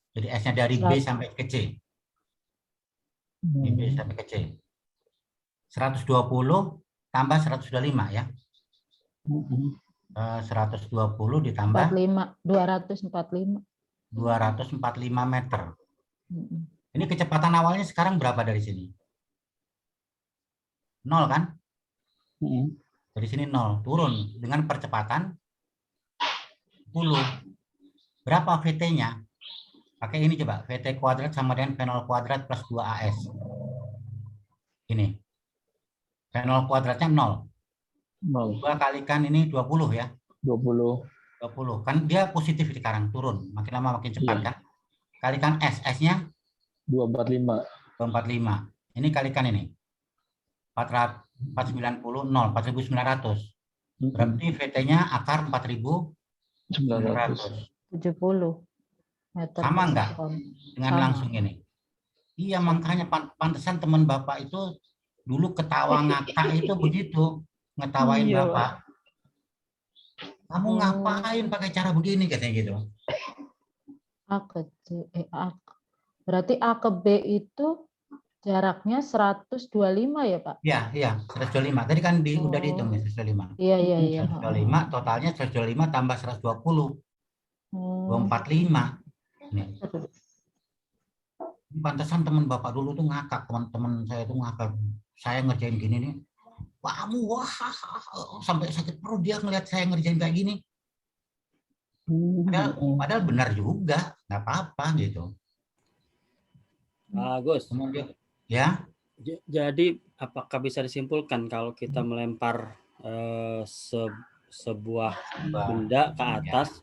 Jadi S-nya dari B sampai ke C. Ini B sampai ke C. 120 tambah 125 ya. 120 ditambah 245. 245 meter. Ini kecepatan awalnya sekarang berapa dari sini? 0 kan? Dari sini 0. Turun dengan percepatan 10. Berapa VT-nya? Pakai ini coba. VT kuadrat sama dengan V0 kuadrat plus 2AS. Ini. V0 kuadratnya 0. 2 kalikan ini 20 ya. 20. 20. Kan dia positif sekarang, turun. Makin lama makin cepat Iya. kan? Kalikan S. S-nya 245. 245. Ini kalikan ini. 490, 0, 4.900. Berarti VT-nya akar 4.900. 70 meter Sama per enggak sekon. dengan Sama. langsung ini? Iya, makanya pantesan teman Bapak itu dulu ketawa ngakak itu begitu. Ngetawain Iya, Bapak. Kamu ngapain pakai cara begini katanya gitu. A ke C, berarti A ke B itu jaraknya 125 ya, Pak? Iya, 125. Tadi kan udah dihitung ya 125. Iya. 125 totalnya 125 tambah 120. 245. Nih. Pantesan teman Bapak dulu tuh ngakak, teman-teman saya tuh ngakak. Saya ngerjain gini nih. Kamu wah sampai sakit perut dia ngelihat saya ngerjain kayak gini. Padahal benar juga, nggak apa-apa gitu. Bagus. Kemudian ya. Jadi apakah bisa disimpulkan kalau kita melempar sebuah benda ke atas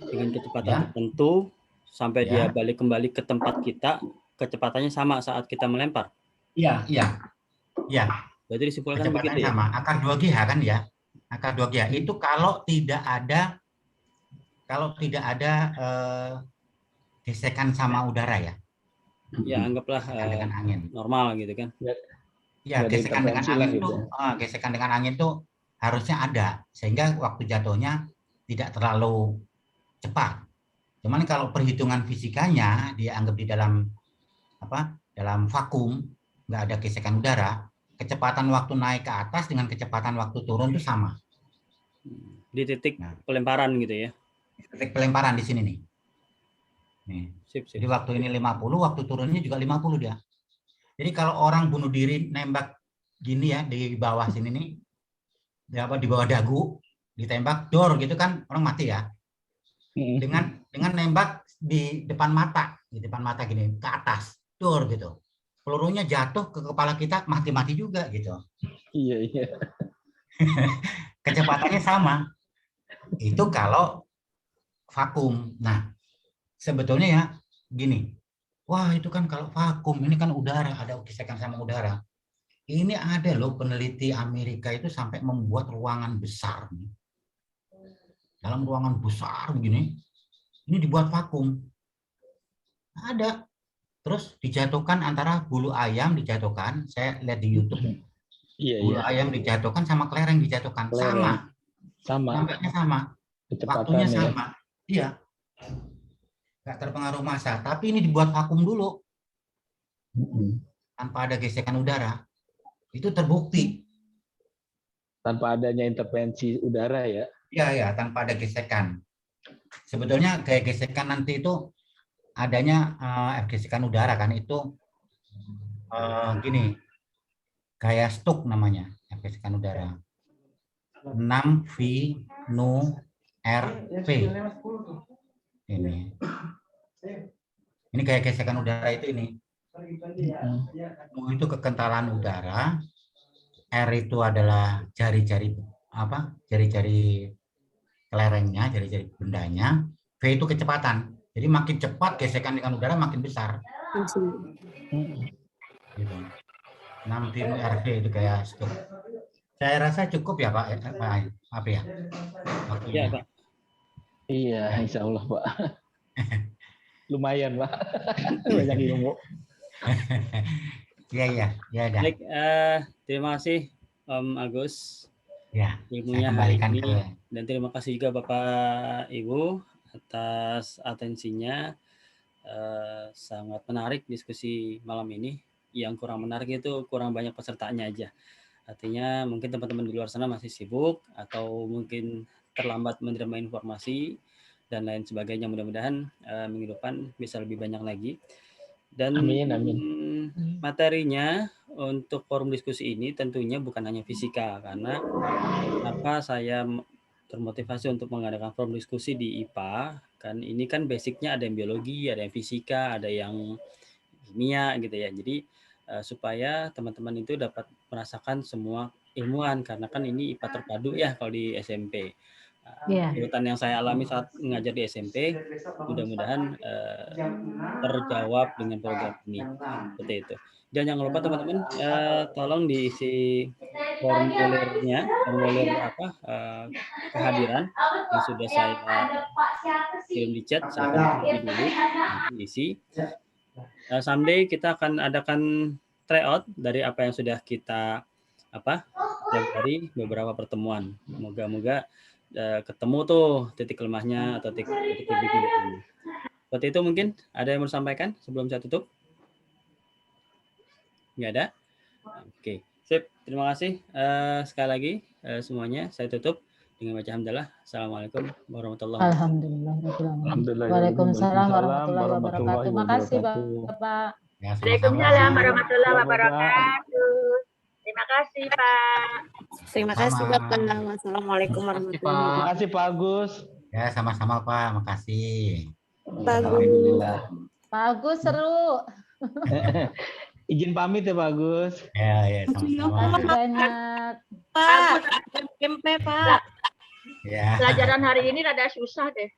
dengan kecepatan tertentu sampai dia balik kembali ke tempat kita, kecepatannya sama saat kita melempar? Iya. Berarti disimpulkan Kecepatannya begitu ya? sama. Akar 2GH kan ya. Akar 2GH itu kalau tidak ada gesekan sama udara ya. Ya anggaplah dengan angin. Normal gitu kan? Ya, gesekan dengan angin itu, gesekan dengan angin itu harusnya ada sehingga waktu jatuhnya tidak terlalu cepat. Cuman kalau perhitungan fisikanya dia anggap di dalam dalam vakum, nggak ada gesekan udara, kecepatan waktu naik ke atas dengan kecepatan waktu turun itu sama. Di titik pelemparan gitu ya? Titik pelemparan di sini nih. Sip. Jadi waktu ini 50, waktu turunnya juga 50 dia. Jadi kalau orang bunuh diri nembak gini ya di bawah sini nih, di bawah dagu, ditembak dor gitu kan orang mati ya. Dengan nembak di depan mata gini ke atas, dor gitu. Pelurunya jatuh ke kepala kita mati-mati juga gitu. Iya. Kecepatannya sama. Itu kalau vakum. Nah, sebetulnya ya gini. Wah, itu kan kalau vakum, ini kan udara, ada gesekan sama udara. Ini ada loh peneliti Amerika itu sampai membuat ruangan besar. Dalam ruangan besar begini, ini dibuat vakum. Ada. Terus dijatuhkan antara bulu ayam dijatuhkan, saya lihat di YouTube. Bulu ayam dijatuhkan sama kelereng dijatuhkan. Sama. Nampaknya sama. Waktunya sama. Iya. Nggak terpengaruh massa. Tapi ini dibuat vakum dulu. Tanpa ada gesekan udara. Itu terbukti. Tanpa adanya intervensi udara ya? Iya, tanpa ada gesekan. Sebetulnya kayak gesekan nanti itu adanya gesekan udara kan itu gini. Kayak stuk namanya, gesekan udara. 6 V nu RP. Ini kayak gesekan udara itu ini. Itu kekentalan udara R itu adalah jari-jari apa? Jari-jari kelerengnya, jari-jari bendanya. V itu kecepatan. Jadi makin cepat gesekan dengan udara makin besar. Gitu. 6 tim RV itu kayak scoop. Saya rasa cukup ya Pak. Apa ya? Ya, Pak. Iya, insya Allah Pak. Lumayan Pak. Banyak ilmu. Iya. Baik, terima kasih Om Agus. Ya, ilmunya saya hari kembalikan ini, ke... dan terima kasih juga Bapak Ibu atas atensinya. Sangat menarik diskusi malam ini. Yang kurang menarik itu kurang banyak pesertanya aja. Artinya mungkin teman-teman di luar sana masih sibuk atau mungkin terlambat menerima informasi dan lain sebagainya. Mudah-mudahan minggu depan bisa lebih banyak lagi. Dan Amin. Materinya untuk forum diskusi ini tentunya bukan hanya fisika, karena kenapa saya termotivasi untuk mengadakan forum diskusi di IPA, kan ini kan basicnya ada yang biologi, ada yang fisika, ada yang kimia gitu ya. Jadi supaya teman-teman itu dapat merasakan semua ilmuwan, karena kan ini IPA terpadu ya kalau di SMP. Kesulitan yang saya alami saat mengajar di SMP, mudah-mudahan terjawab dengan program ini. Seperti itu. Dan jangan lupa teman-teman, tolong diisi formulir kehadiran yang sudah saya kirim di chat. Silakan isi dulu, nanti isi. Someday kita akan adakan tryout dari apa yang sudah kita pelajari beberapa pertemuan. Moga-moga ketemu tuh titik lemahnya atau titik lebih. Seperti itu mungkin. Ada yang mau disampaikan sebelum saya tutup? Nggak ada? Oke. Sip. Terima kasih sekali lagi semuanya. Saya tutup dengan baca hamdalah. Assalamualaikum warahmatullahi wabarakatuh. Alhamdulillah. Waalaikumsalam warahmatullahi wabarakatuh. Terima kasih Bapak. Ya, Waalaikumsalam warahmatullahi wabarakatuh. Terima kasih Pak. Terima kasih Bapak. Wassalamualaikum warahmatullahi wabarakatuh. Terima kasih Pak Agus. Ya, sama-sama Pak. Makasih. Alhamdulillah. Pak Agus seru. Izin pamit ya Pak Agus. Ya, sama-sama. Terima kasih banyak. Pak, MP Pak. Ya. Pelajaran hari ini rada susah deh.